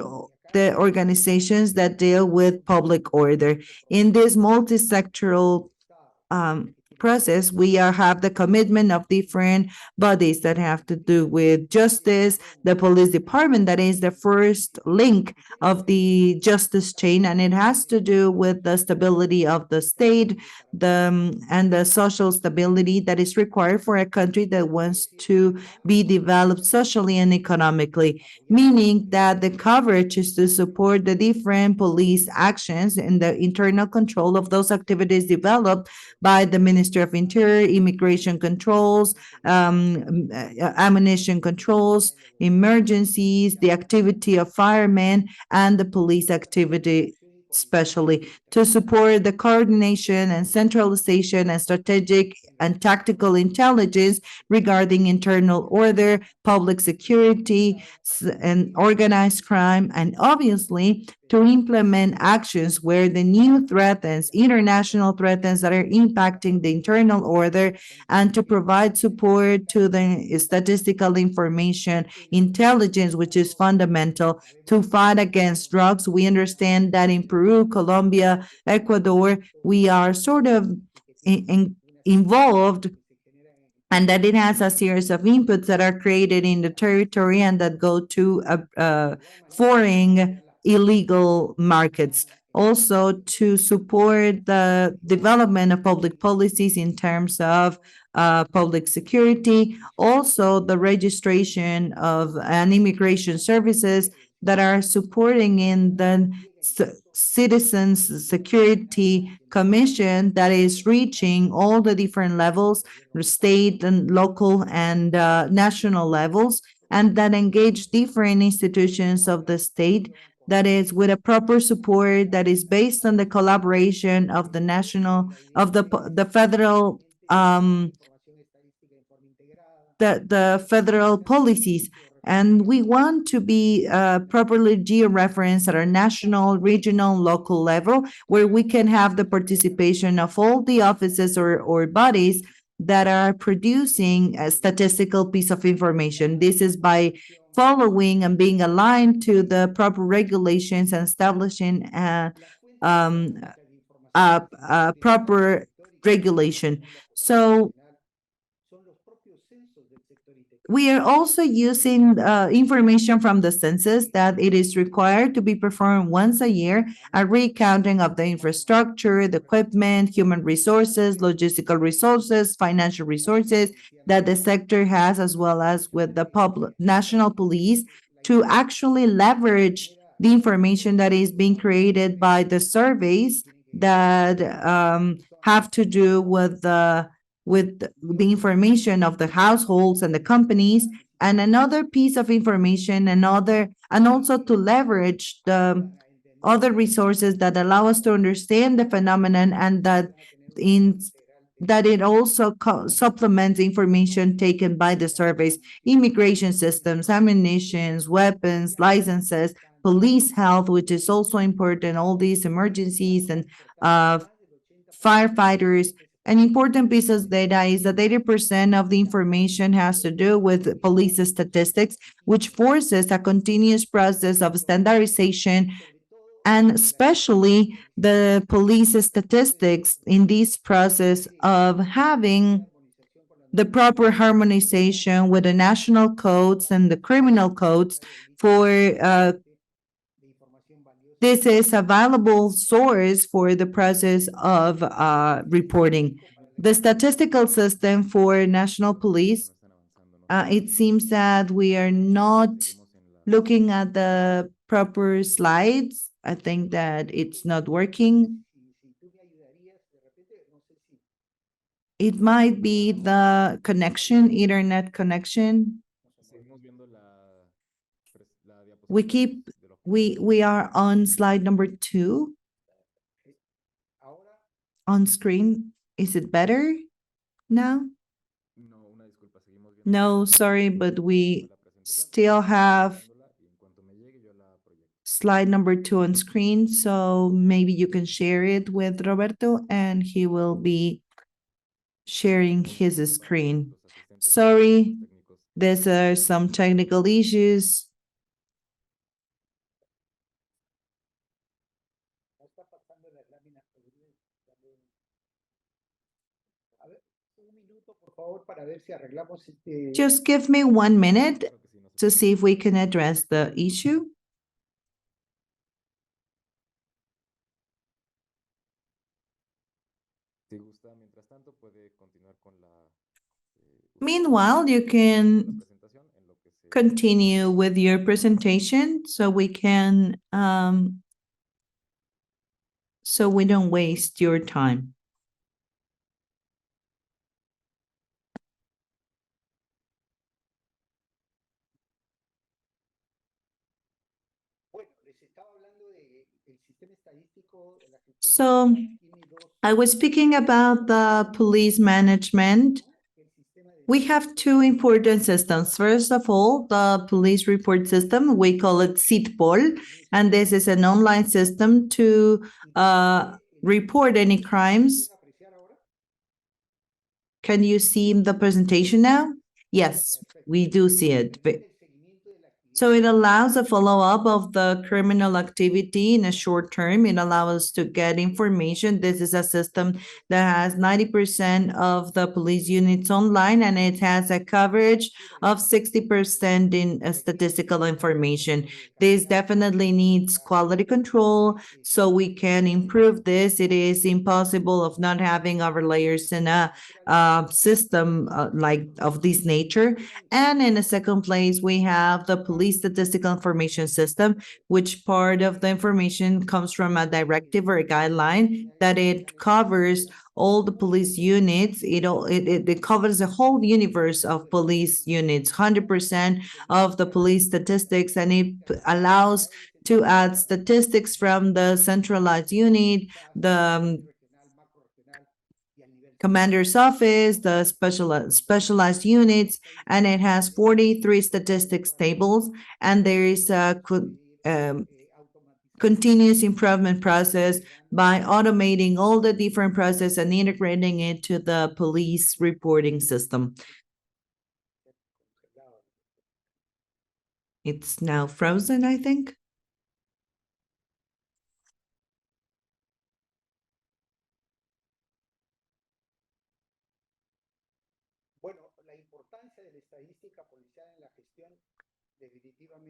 the organizations that deal with public order. In this multi-sectoral process, we have the commitment of different bodies that have to do with justice, the police department, that is the first link of the justice chain, and it has to do with the stability of the state, and the social stability that is required for a country that wants to be developed socially and economically, meaning that the coverage is to support the different police actions and the internal control of those activities developed by the Ministry of Interior, immigration controls, ammunition controls, emergencies, the activity of firemen, and the police activity especially to support the coordination and centralization and strategic and tactical intelligence regarding internal order, public security, and organized crime, and obviously to implement actions where the new threats, international threats that are impacting the internal order, and to provide support to the statistical information intelligence, which is fundamental to fight against drugs. We understand that in Peru, Colombia, Ecuador, we are sort of involved, and that it has a series of inputs that are created in the territory and that go to foreign illegal markets. Also, to support the development of public policies in terms of public security, also the registration of and immigration services that are supporting in the Citizens Security Commission that is reaching all the different levels, state and local and national levels, and that engage different institutions of the state, that is with a proper support that is based on the collaboration of the national, of the federal the federal policies. And we want to be properly geo-referenced at our national, regional, local level, where we can have the participation of all the offices or bodies that are producing a statistical piece of information. This is by following and being aligned to the proper regulations and establishing a proper regulation. So we are also using information from the census that it is required to be performed once a year, a recounting of the infrastructure, the equipment, human resources, logistical resources, financial resources that the sector has, as well as with the national police, to actually leverage the information that is being created by the surveys that have to do with the information of the households and the companies, and another piece of information, and also to leverage the other resources that allow us to understand the phenomenon, and that it also supplements information taken by the surveys, immigration systems, ammunitions, weapons, licenses, police health, which is also important, all these emergencies and firefighters. An important piece of data is that 80% of the information has to do with police statistics, which forces a continuous process of standardization, and especially the police statistics in this process of having the proper harmonization with the national codes and the criminal codes for this is a valuable source for the process of reporting. The statistical system for national police, it seems that we are not looking at the proper slides. I think that it's not working. It might be the connection, internet connection. We are on slide number 2 on screen. Is it better now? No, sorry, but we still have slide number 2 on screen, so maybe you can share it with Roberto and he will be sharing his screen. Sorry, these are some technical issues. Just give me 1 minute to see if we can address the issue. Meanwhile, you can continue with your presentation so we can so we don't waste your time. So I was speaking about the police management. We have two important systems. First of all, the police report system, we call it SITPOL, and this is an online system to report any crimes. Can you see the presentation now? Yes, we do see it. So it allows a follow-up of the criminal activity in a short term. It allows us to get information. This is a system that has 90% of the police units online, and it has a coverage of 60% in statistical information. This definitely needs quality control so we can improve this. It is impossible of not having overlayers in a system like of this nature. And in the second place, we have the police statistical information system, which part of the information comes from a directive or a guideline that it covers all the police units. It covers the whole universe of police units, 100% of the police statistics, and it allows to add statistics from the centralized unit, the commander's office, the specialized units, and it has 43 statistics tables, and there is a continuous improvement process by automating all the different processes and integrating it to the police reporting system. It's now frozen, I think.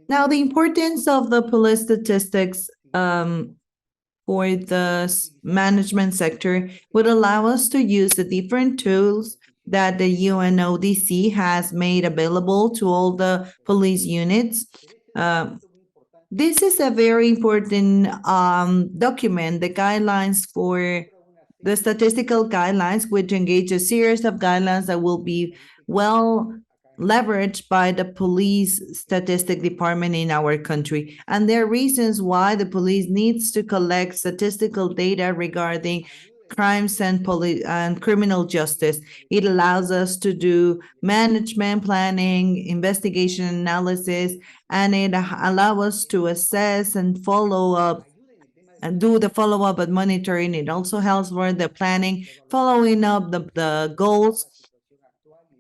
Now, the importance of the police statistics for the management sector would allow us to use the different tools that the UNODC has made available to all the police units. This is a very important document, the guidelines for the statistical guidelines, which engage a series of guidelines that will be well leveraged by the police statistic department in our country. And there are reasons why the police needs to collect statistical data regarding crimes and criminal justice. It allows us to do management planning, investigation analysis, and it allows us to assess and follow up and do the follow-up and monitoring. It also helps for the planning, following up the goals,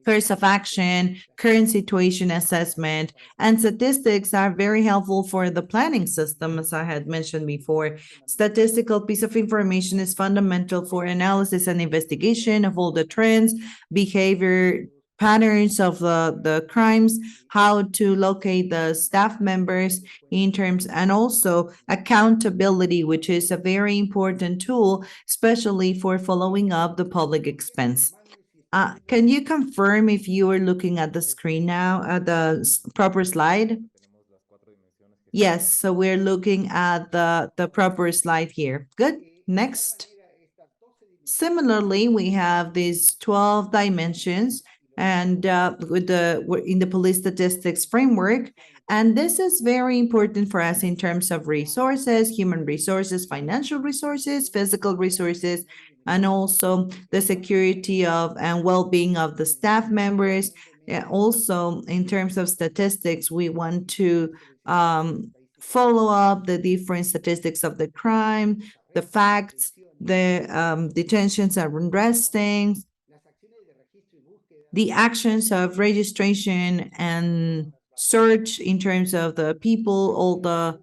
course of action, current situation assessment, and statistics are very helpful for the planning system, as I had mentioned before. Statistical piece of information is fundamental for analysis and investigation of all the trends, behavior, patterns of the crimes, how to locate the staff members in terms, and also accountability, which is a very important tool, especially for following up the public expense. Can you confirm if you are looking at the screen now, at the proper slide? Yes, so we're looking at the proper slide here. Good. Next. Similarly, we have these 12 dimensions and we're in the police statistics framework. And this is very important for us in terms of resources, human resources, financial resources, physical resources, and also the security of and well-being of the staff members. Also, in terms of statistics, we want to follow up the different statistics of the crime, the facts, the detentions and arresting, the actions of registration and search in terms of the people, all the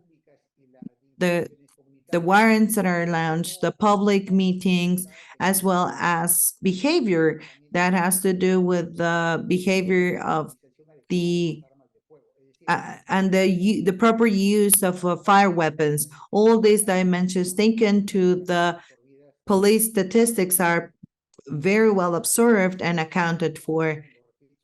warrants that are launched, the public meetings, as well as behavior that has to do with the behavior of the and the proper use of fire weapons. All these dimensions taken to the police statistics are very well observed and accounted for.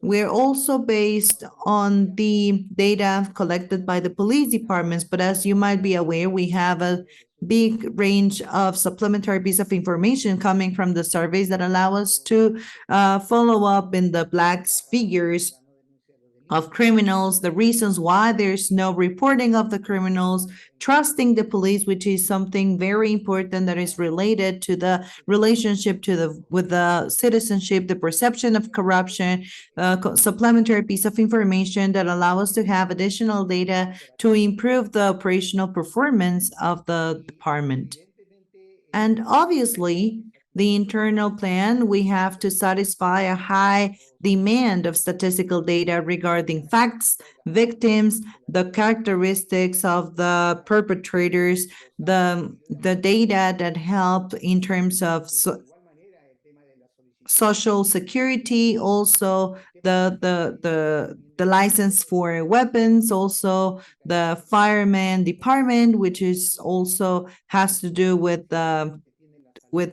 We're also based on the data collected by the police departments, but as you might be aware, we have a big range of supplementary piece of information coming from the surveys that allow us to follow up in the Black's figures of criminals, the reasons why there's no reporting of the criminals, trusting the police, which is something very important that is related to the relationship with the citizenship, the perception of corruption, supplementary piece of information that allow us to have additional data to improve the operational performance of the department. And obviously, the internal plan, we have to satisfy a high demand of statistical data regarding facts, victims, the characteristics of the perpetrators, the data that help in terms of social security, also the license for weapons, also the fireman department, which is also has to do with with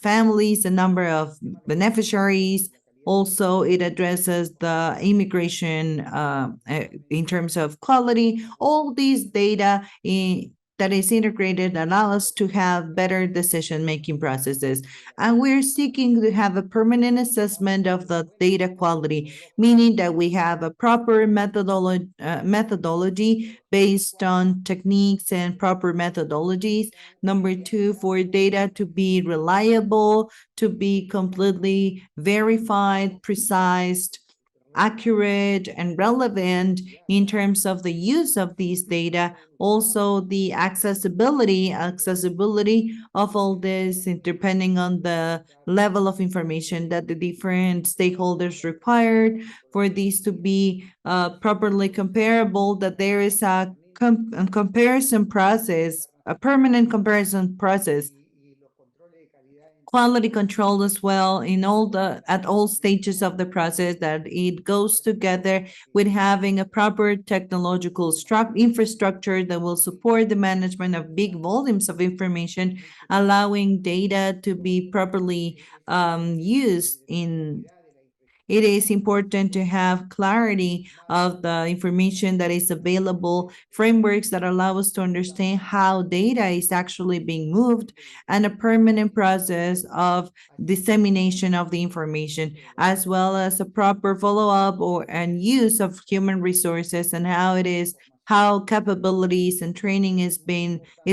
families, a number of beneficiaries. Also, it addresses the immigration in terms of quality. All these data that is integrated allow us to have better decision-making processes. And we're seeking to have a permanent assessment of the data quality, meaning that we have a proper methodology based on techniques and proper methodologies. Number two, for data to be reliable, to be completely verified, precise, accurate, and relevant in terms of the use of these data. Also, the accessibility of all this, depending on the level of information that the different stakeholders required for these to be properly comparable, that there is a comparison process, a permanent comparison process, quality control as well in at all stages of the process, that it goes together with having a proper technological infrastructure that will support the management of big volumes of information, allowing data to be properly used in. It is important to have clarity of the information that is available, frameworks that allow us to understand how data is actually being moved, and a permanent process of dissemination of the information, as well as a proper follow-up and use of human resources, and how capabilities and training is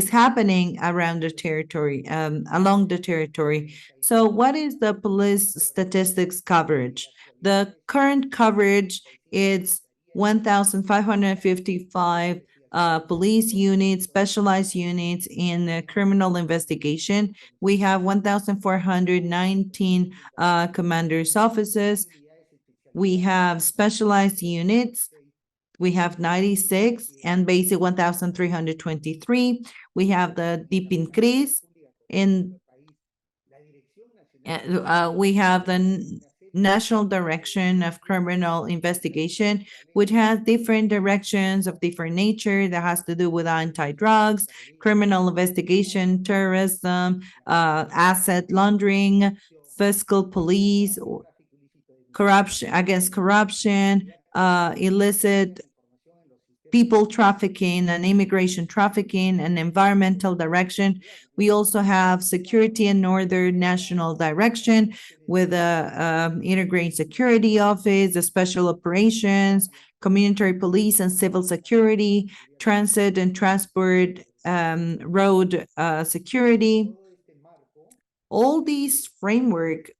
happening around the territory, along the territory. So what is the police statistics coverage? The current coverage is 1,555 police units, specialized units in criminal investigation. We have 1,419 commanders' offices. We have specialized units. We have 96 and basic 1,323. We have the DIPINCRIS in we have the National Direction of Criminal Investigation, which has different directions of different nature that has to do with anti-drugs, criminal investigation, terrorism, asset laundering, fiscal police, corruption, against corruption, illicit people trafficking and immigration trafficking and environmental direction. We also have security and northern national direction with a integrated security office, the special operations, community police and civil security, transit and transport, road security. All these framework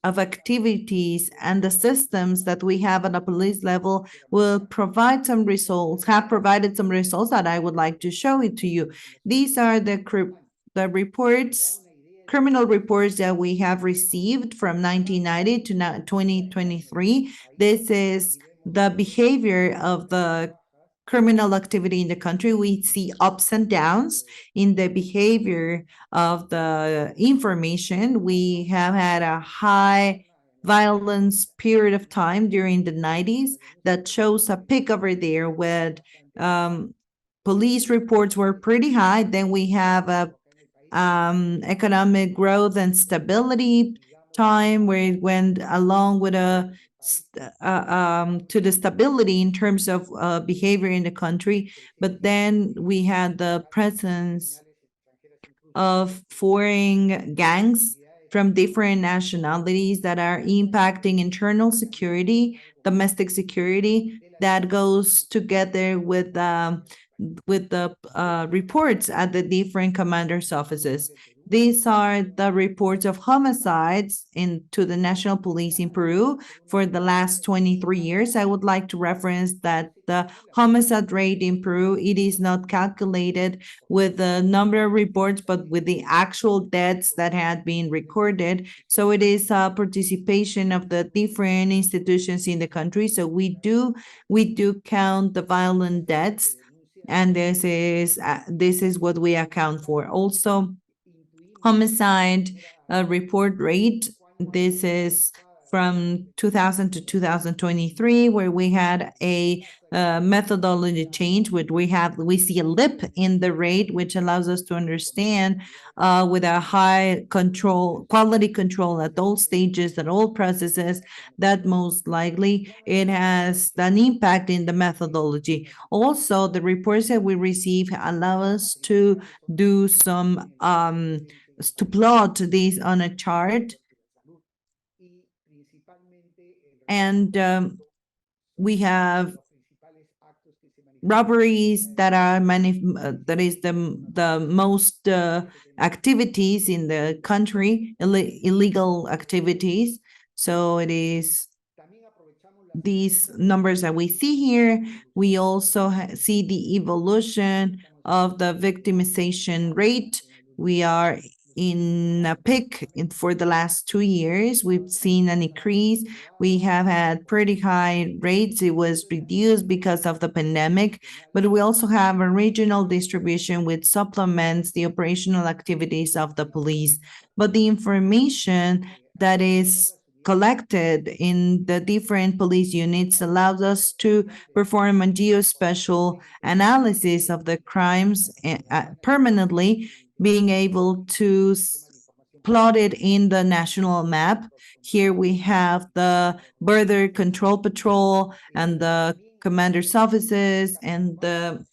of activities and the systems that we have at a police level will provide some results, have provided some results that I would like to show it to you. These are the reports, criminal reports that we have received from 1990 to 2023. This is the behavior of the criminal activity in the country. We see ups and downs in the behavior of the information. We have had a high violence period of time during the 90s that shows a peak over there with police reports were pretty high. Then we have a economic growth and stability time where it went along with to the stability in terms of behavior in the country. But then we had the presence of foreign gangs from different nationalities that are impacting internal security, domestic security, that goes together with the reports at the different commanders' offices. These are the reports of homicides to the National Police in Peru for the last 23 years. I would like to reference that the homicide rate in Peru, it is not calculated with the number of reports, but with the actual deaths that had been recorded. So it is a participation of the different institutions in the country. So we do count the violent deaths, and this is what we account for. Also, homicide report rate. This is from 2000 to 2023, where we had a methodology change, which we see a lip in the rate, which allows us to understand with a high quality control at all stages, at all processes, that most likely it has an impact in the methodology. Also, the reports that we receive allow us to do some to plot this on a chart, and we have robberies that are that is the most activities in the country, illegal activities. So it is these numbers that we see here. We also see the evolution of the victimization rate. We are in a peak for the last 2 years. We've seen an increase. We have had pretty high rates. It was reduced because of the pandemic, but we also have a regional distribution which supplements the operational activities of the police. But the information that is collected in the different police units allows us to perform a geospatial analysis of the crimes permanently, being able to plot it in the national map. Here we have the border control patrol and the commander's offices and the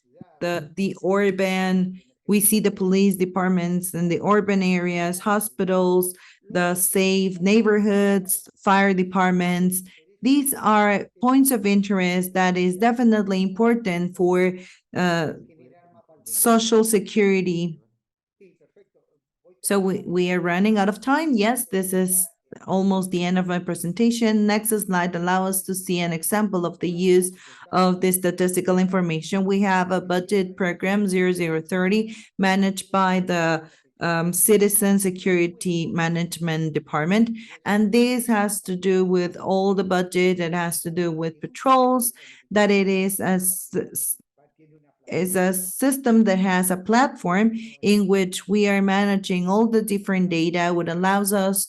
urban. We see the police departments in the urban areas, hospitals, the safe neighborhoods, fire departments. These are points of interest that is definitely important for social security. So we are running out of time. Yes, this is almost the end of my presentation. Next slide allows us to see an example of the use of this statistical information. We have a budget program 0030 managed by the Citizen Security Management Department. And this has to do with all the budget. It has to do with patrols, that it is a system that has a platform in which we are managing all the different data, which allows us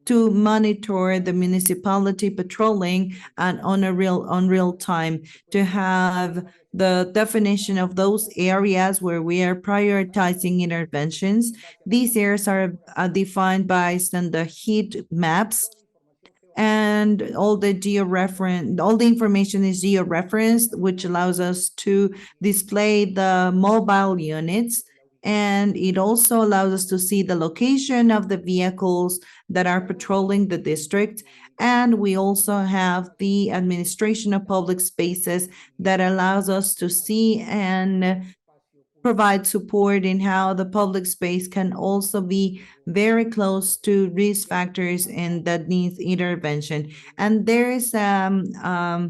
to monitor the municipality patrolling and on real time, to have the definition of those areas where we are prioritizing interventions. These areas are defined based on the heat maps, and all the information is georeferenced, which allows us to display the mobile units. And it also allows us to see the location of the vehicles that are patrolling the district. And we also have the administration of public spaces that allows us to see and provide support in how the public space can also be very close to risk factors and that needs intervention. And there is a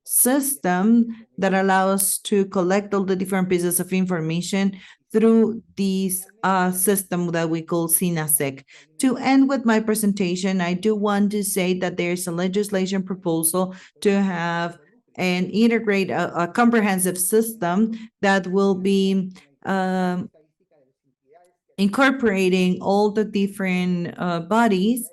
system that allows us to collect all the different pieces of information through this system that we call SINASEC. To end with my presentation, I do want to say that there's a legislation proposal to have and integrate a comprehensive system that will be incorporating all the different bodies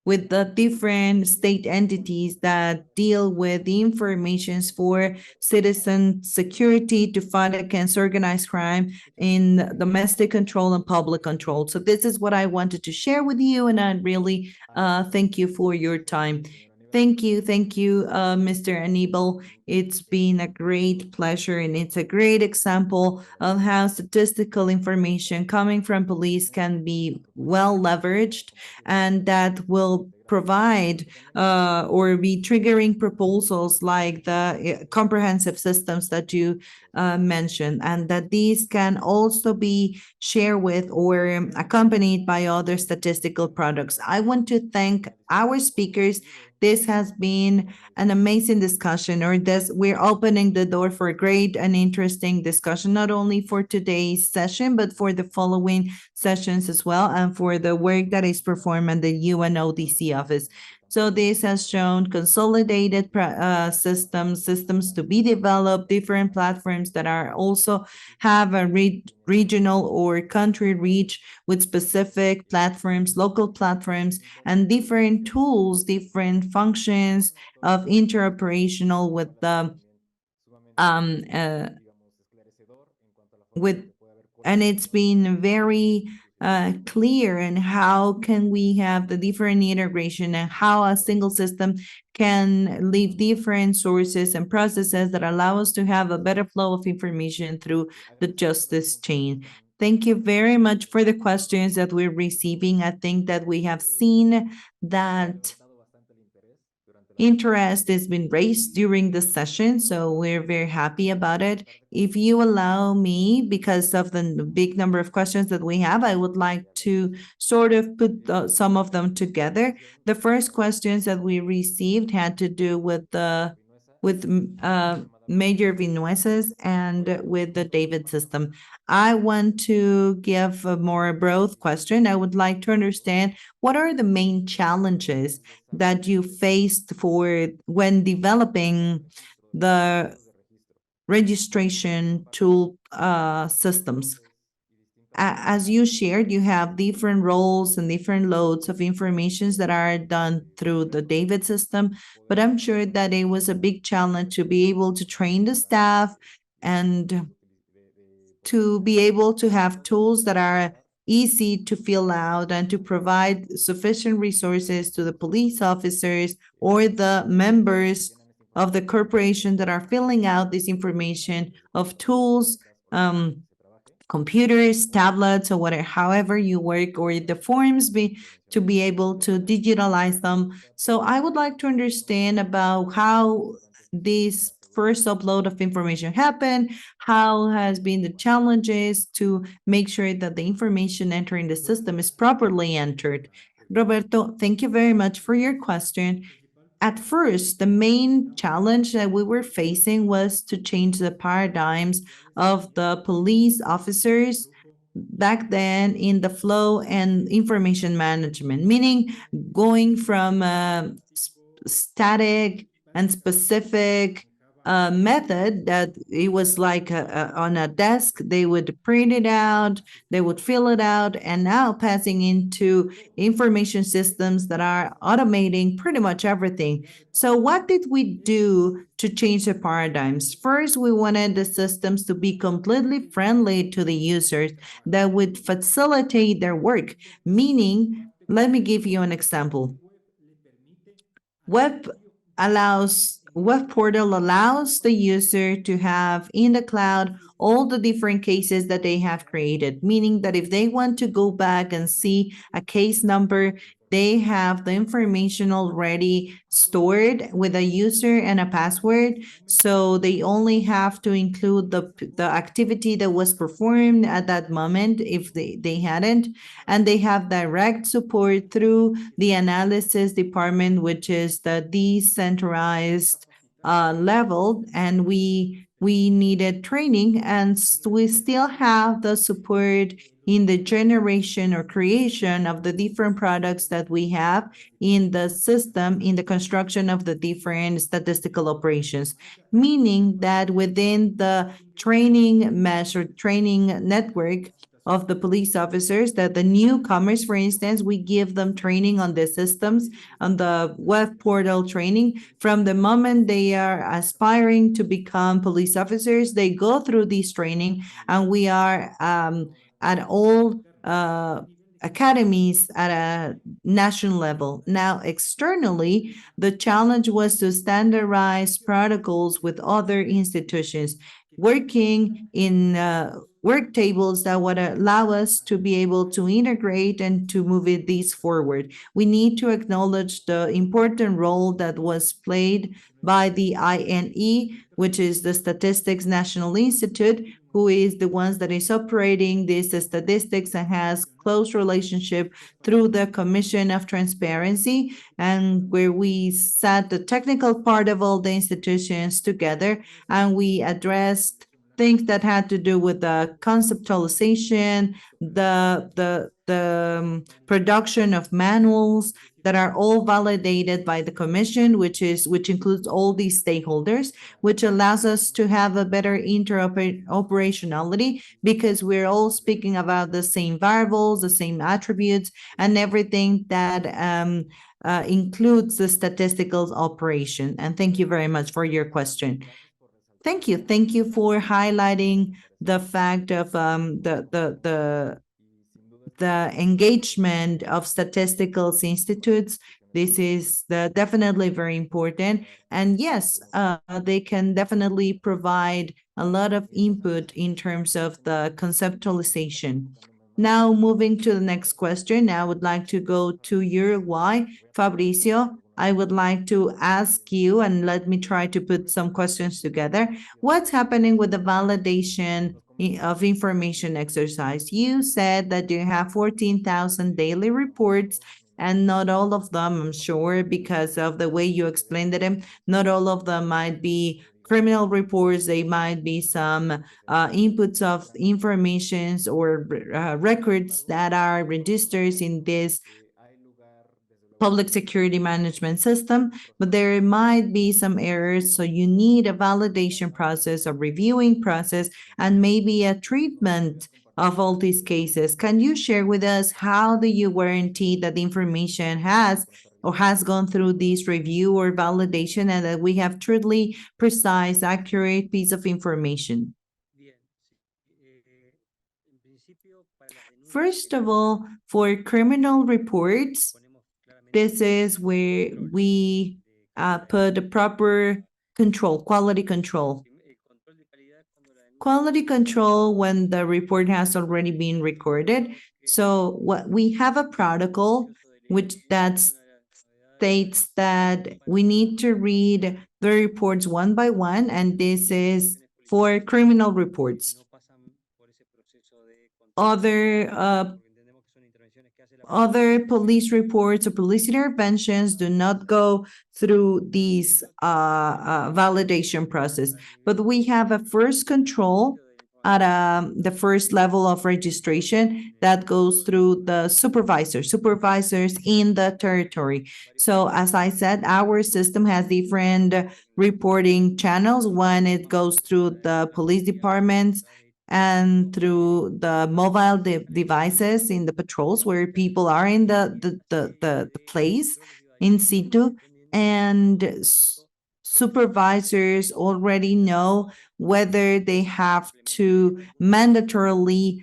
with the different state entities that deal with the informations for citizen security, to fight against organized crime in domestic control and public control. So this is what I wanted to share with you, and I really thank you for your time. Thank you, Mr. Anibal. It's been a great pleasure, and it's a great example of how statistical information coming from police can be well leveraged, and that will provide or be triggering proposals like the comprehensive systems that you mentioned, and that these can also be shared with or accompanied by other statistical products. I want to thank our speakers. This has been an amazing discussion, or this we're opening the door for a great and interesting discussion, not only for today's session, but for the following sessions as well, and for the work that is performed at the UNODC office. So this has shown consolidated systems to be developed, different platforms that are also have a regional or country reach with specific platforms, local platforms, and different tools, different functions of interoperational with the with and it's been very clear in how can we have the different integration and how a single system can leave different sources and processes that allow us to have a better flow of information through the justice chain. Thank you very much for the questions that we're receiving. I think that we have seen that interest has been raised during the session, so we're very happy about it. If you allow me, because of the big number of questions that we have, I would like to sort of put some of them together. The first questions that we received had to do with the with Major Vinueses and with the David system. I want to give a more broad question. I would like to understand what are the main challenges that you faced for when developing the registration tool systems. As you shared, you have different roles and different loads of informations that are done through the David system, but I'm sure that it was a big challenge to be able to train the staff and to be able to have tools that are easy to fill out and to provide sufficient resources to the police officers or the members of the corporation that are filling out this information of tools, computers, tablets, or whatever, however you work, or the forms to be able to digitalize them. So I would like to understand about how this first upload of information happened, how has been the challenges to make sure that the information entering the system is properly entered. Roberto, thank you very much for your question. At first, the main challenge that we were facing was to change the paradigms of the police officers back then in the flow and information management, meaning going from static and specific method that it was like on a desk, they would print it out, they would fill it out, and now passing into information systems that are automating pretty much everything. So what did we do to change the paradigms? First, we wanted the systems to be completely friendly to the users that would facilitate their work, meaning, let me give you an example. Web portal allows the user to have in the cloud all the different cases that they have created, meaning that if they want to go back and see a case number, they have the information already stored with a user and a password. So they only have to include the activity that was performed at that moment if they hadn't. And they have direct support through the analysis department, which is the decentralized level. And we needed training, and we still have the support in the generation or creation of the different products that we have in the system, in the construction of the different statistical operations, meaning that within the training mesh or training network of the police officers, that the newcomers, for instance, we give them training on the systems, on the web portal training. From the moment they are aspiring to become police officers, they go through this training, and we are at all academies at a national level. Now, externally, the challenge was to standardize protocols with other institutions, working in work tables that would allow us to be able to integrate and to move these forward. We need to acknowledge the important role that was played by the INE, which is the Statistics National Institute, who is the ones that is operating these statistics and has close relationship through the Commission of Transparency, and where we sat the technical part of all the institutions together and we addressed things that had to do with the conceptualization, the production of manuals that are all validated by the commission, which includes all these stakeholders, which allows us to have a better interoperationality because we're all speaking about the same variables, the same attributes, and everything that includes the statistical operation. And thank you very much for your question. Thank you. Thank you for highlighting the fact of the engagement of statistical institutes. This is definitely very important. And yes, they can definitely provide a lot of input in terms of the conceptualization. Now, moving to the next question, I would like to go to Uruguay. Fabricio, I would like to ask you, and let me try to put some questions together. What's happening with the validation of information exercise? You said that you have 14,000 daily reports, and not all of them, I'm sure, because of the way you explained them, not all of them might be criminal reports. They might be some inputs of informations or records that are registered in this public security management system, but there might be some errors. So you need a validation process, a reviewing process, and maybe a treatment of all these cases. Can you share with us how do you guarantee that the information has gone through this review or validation and that we have truly precise, accurate piece of information? First of all, for criminal reports, this is where we put the proper control, quality control. Quality control when the report has already been recorded. So what we have a protocol which that states that we need to read the reports one by one, and this is for criminal reports. Other police reports or police interventions do not go through these validation process, but we have a first control at the first level of registration that goes through the supervisors in the territory. So as I said, our system has different reporting channels. One, it goes through the police departments and through the mobile devices in the patrols where people are in the place in situ, and supervisors already know whether they have to mandatorily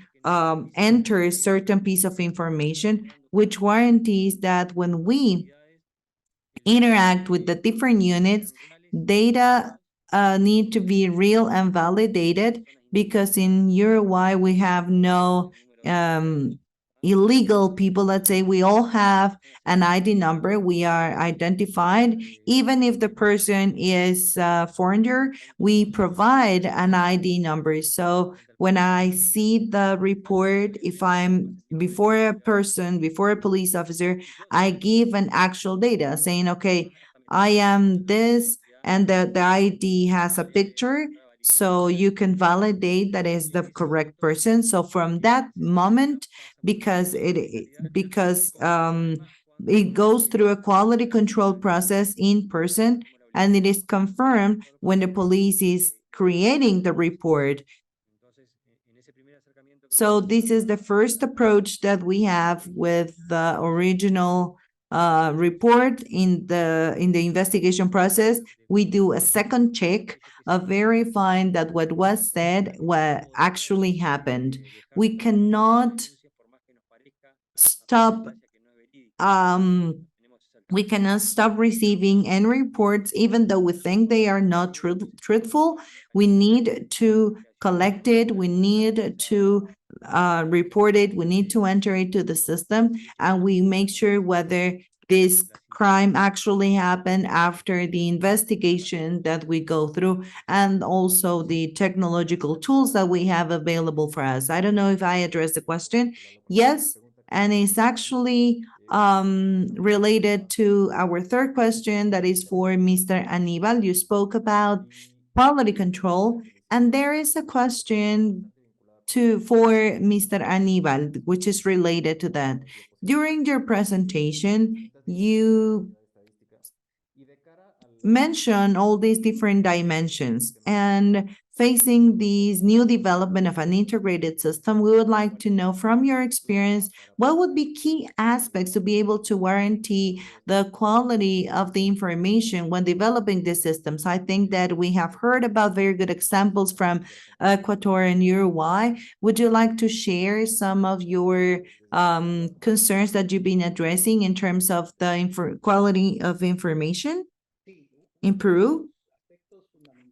enter a certain piece of information, which guarantees that when we interact with the different units, data need to be real and validated, because in Uruguay we have no illegal people. Let's say we all have an ID number. We are identified. Even if the person is a foreigner, we provide an ID number. So when I see the report, if I'm before a police officer, I give an actual data saying, okay, I am this, and the ID has a picture, so you can validate that is the correct person. So from that moment, because it goes through a quality control process in person, and it is confirmed when the police is creating the report. So this is the first approach that we have with the original report in the investigation process. We do a second check of verifying that what was said what actually happened. We cannot stop we cannot stop receiving any reports, even though we think they are not truthful. We need to collect it. We need to report it. We need to enter it to the system, and we make sure whether this crime actually happened after the investigation that we go through, and also the technological tools that we have available for us. I don't know if I addressed the question. Yes, and it's actually related to our third question that is for Mr. Anibal. You spoke about quality control, and there is a question for Mr. Anibal, which is related to that. During your presentation, you mention all these different dimensions, and facing these new development of an integrated system, we would like to know from your experience, what would be key aspects to be able to guarantee the quality of the information when developing these systems? I think that we have heard about very good examples from Ecuador and Uruguay. Would you like to share some of your concerns that you've been addressing in terms of the quality of information in Peru?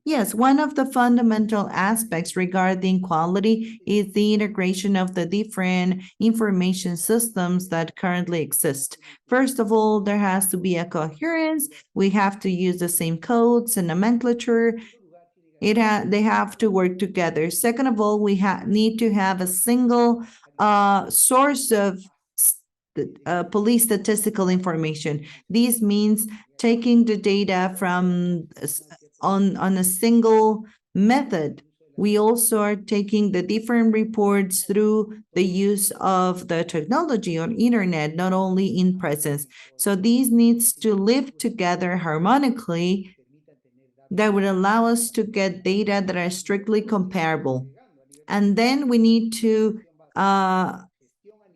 Yes, one of the fundamental aspects regarding quality is the integration of the different information systems that currently exist. First of all, there has to be a coherence. We have to use the same codes and nomenclature. They have to work together. Second of all, we need to have a single source of police statistical information. This means taking the data from on a single method. We also are taking the different reports through the use of the technology on internet, not only in presence. So these needs to live together harmonically that would allow us to get data that are strictly comparable. And then we need to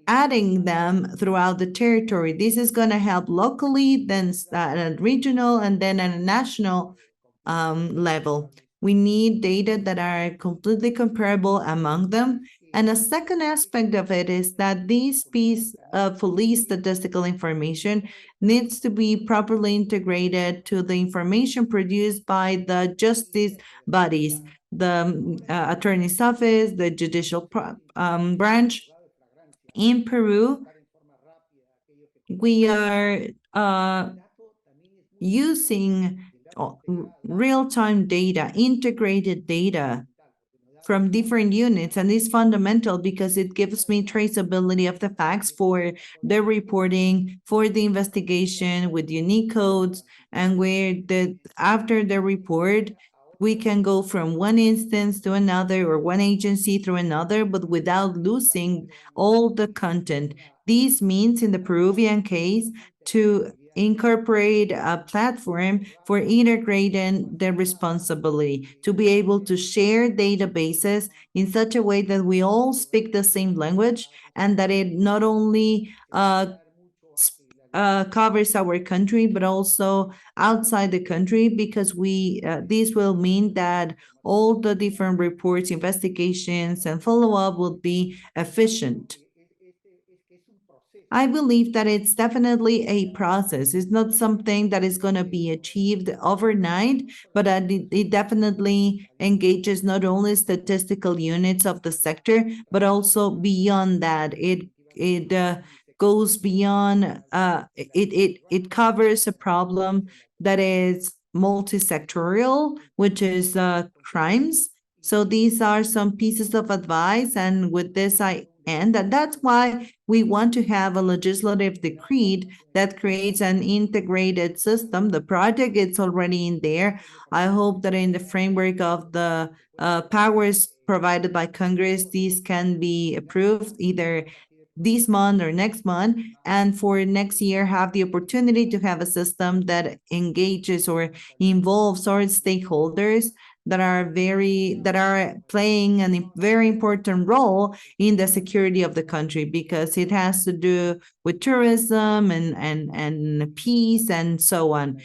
adding them throughout the territory. This is going to help locally, then at regional, and then at a national level. We need data that are completely comparable among them. And a second aspect of it is that this piece of police statistical information needs to be properly integrated to the information produced by the justice bodies, the attorney's office, the judicial branch. In Peru, we are using real-time data, integrated data from different units, and it's fundamental because it gives me traceability of the facts for the reporting, for the investigation with unique codes, and where after the report, we can go from one instance to another or one agency through another, but without losing all the content. This means in the Peruvian case to incorporate a platform for integrating the responsibility, to be able to share databases in such a way that we all speak the same language, and that it not only covers our country, but also outside the country, because this will mean that all the different reports, investigations, and follow-up will be efficient. I believe that it's definitely a process. It's not something that is going to be achieved overnight, but it definitely engages not only statistical units of the sector, but also beyond that. It goes beyond, it covers a problem that is multisectorial, which is crimes. So these are some pieces of advice, and with this I end, and that's why we want to have a legislative decree that creates an integrated system. The project is already in there. I hope that in the framework of the powers provided by Congress, these can be approved either this month or next month, and for next year have the opportunity to have a system that engages or involves our stakeholders that are playing a very important role in the security of the country, because it has to do with tourism and peace and so on.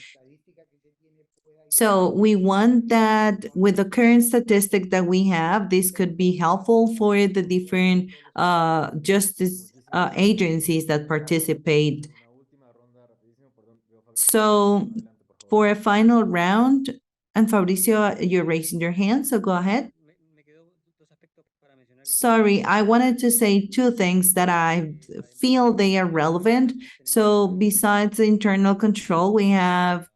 So we want that with the current statistic that we have, this could be helpful for the different justice agencies that participate. So for a final round, and Fabricio, you're raising your hand, so go ahead. Sorry, I wanted to say two things that I feel they are relevant. So besides the internal control, we have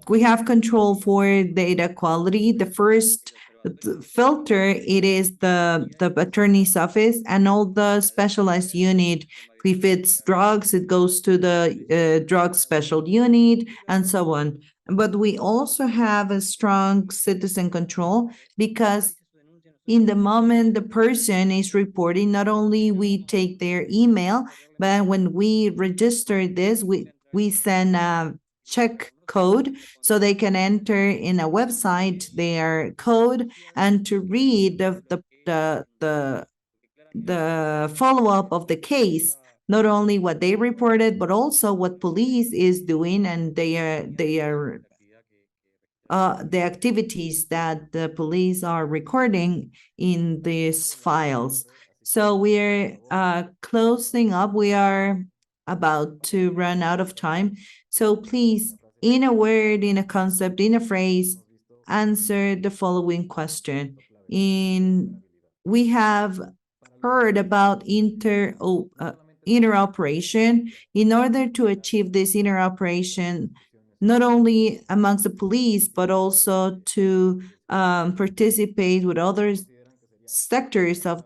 we have control for data quality. The first filter, it is the attorney's office and all the specialized unit. If it's drugs, it goes to the drug special unit and so on. But we also have a strong citizen control because in the moment the person is reporting, not only we take their email, but when we register this, we send a check code so they can enter in a website their code and to read the follow-up of the case, not only what they reported, but also what police is doing, and they are the activities that the police are recording in these files. So we're closing up. We are about to run out of time. So please, in a word, in a concept, in a phrase, answer the following question. We have heard about interoperation. In order to achieve this interoperation, not only amongst the police, but also to participate with other sectors of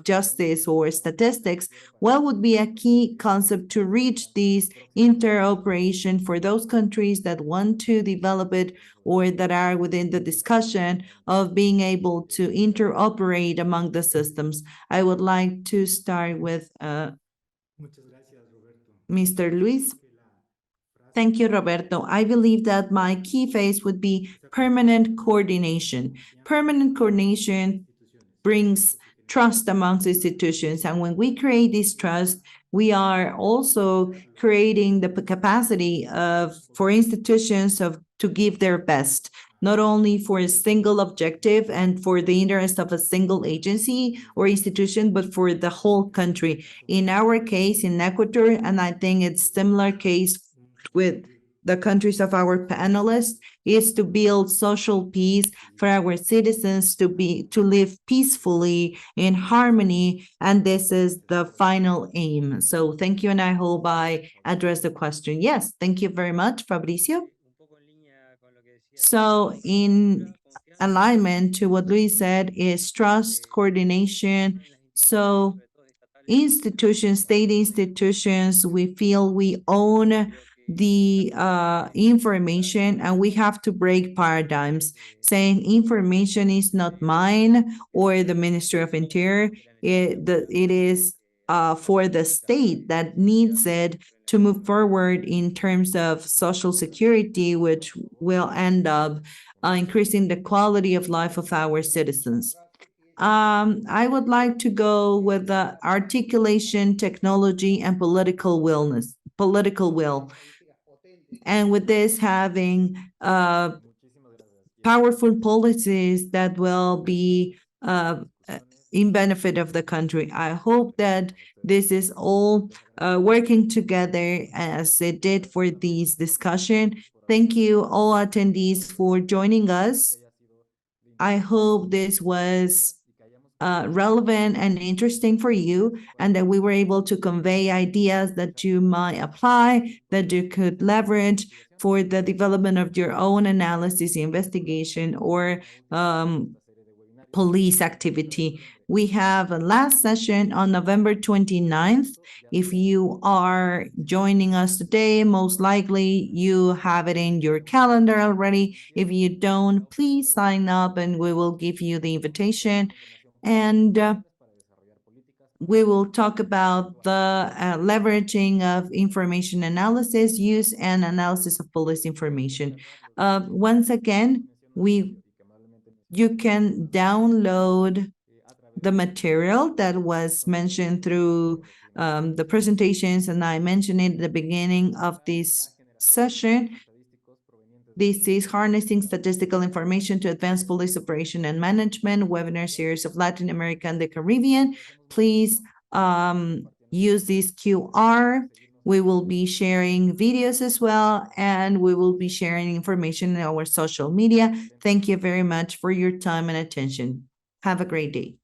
justice or statistics, what would be a key concept to reach this interoperation for those countries that want to develop it or that are within the discussion of being able to interoperate among the systems? I would like to start with Mr. Luis. Thank you, Roberto. I believe that my key phrase would be permanent coordination. Permanent coordination brings trust amongst institutions. And when we create this trust, we are also creating the capacity for institutions to give their best, not only for a single objective and for the interest of a single agency or institution, but for the whole country. In our case, in Ecuador, and I think it's similar case with the countries of our panelists, is to build social peace for our citizens to live peacefully in harmony, and this is the final aim. So thank you, and I hope I addressed the question. Yes, thank you very much, Fabricio. So in alignment to what Luis said is trust, coordination. So institutions, state institutions, we feel we own the information, and we have to break paradigms saying information is not mine or the Ministry of Interior. It is for the state that needs it to move forward in terms of social security, which will end up increasing the quality of life of our citizens. I would like to go with the articulation, technology, and political will. And with this, having powerful policies that will be in benefit of the country. I hope that this is all working together as it did for this discussion. Thank you all attendees for joining us. I hope this was relevant and interesting for you, and that we were able to convey ideas that you might apply, that you could leverage for the development of your own analysis, investigation, or police activity. We have a last session on November 29th. If you are joining us today, most likely you have it in your calendar already. If you don't, please sign up and we will give you the invitation. And we will talk about the leveraging of information analysis, use and analysis of police information. Once again, you can download the material that was mentioned through the presentations, and I mentioned it at the beginning of this session. This is Harnessing Statistical Information to Advance Police Operation and Management webinar series of Latin America and the Caribbean. Please use this QR. We will be sharing videos as well, and we will be sharing information in our social media. Thank you very much for your time and attention. Have a great day.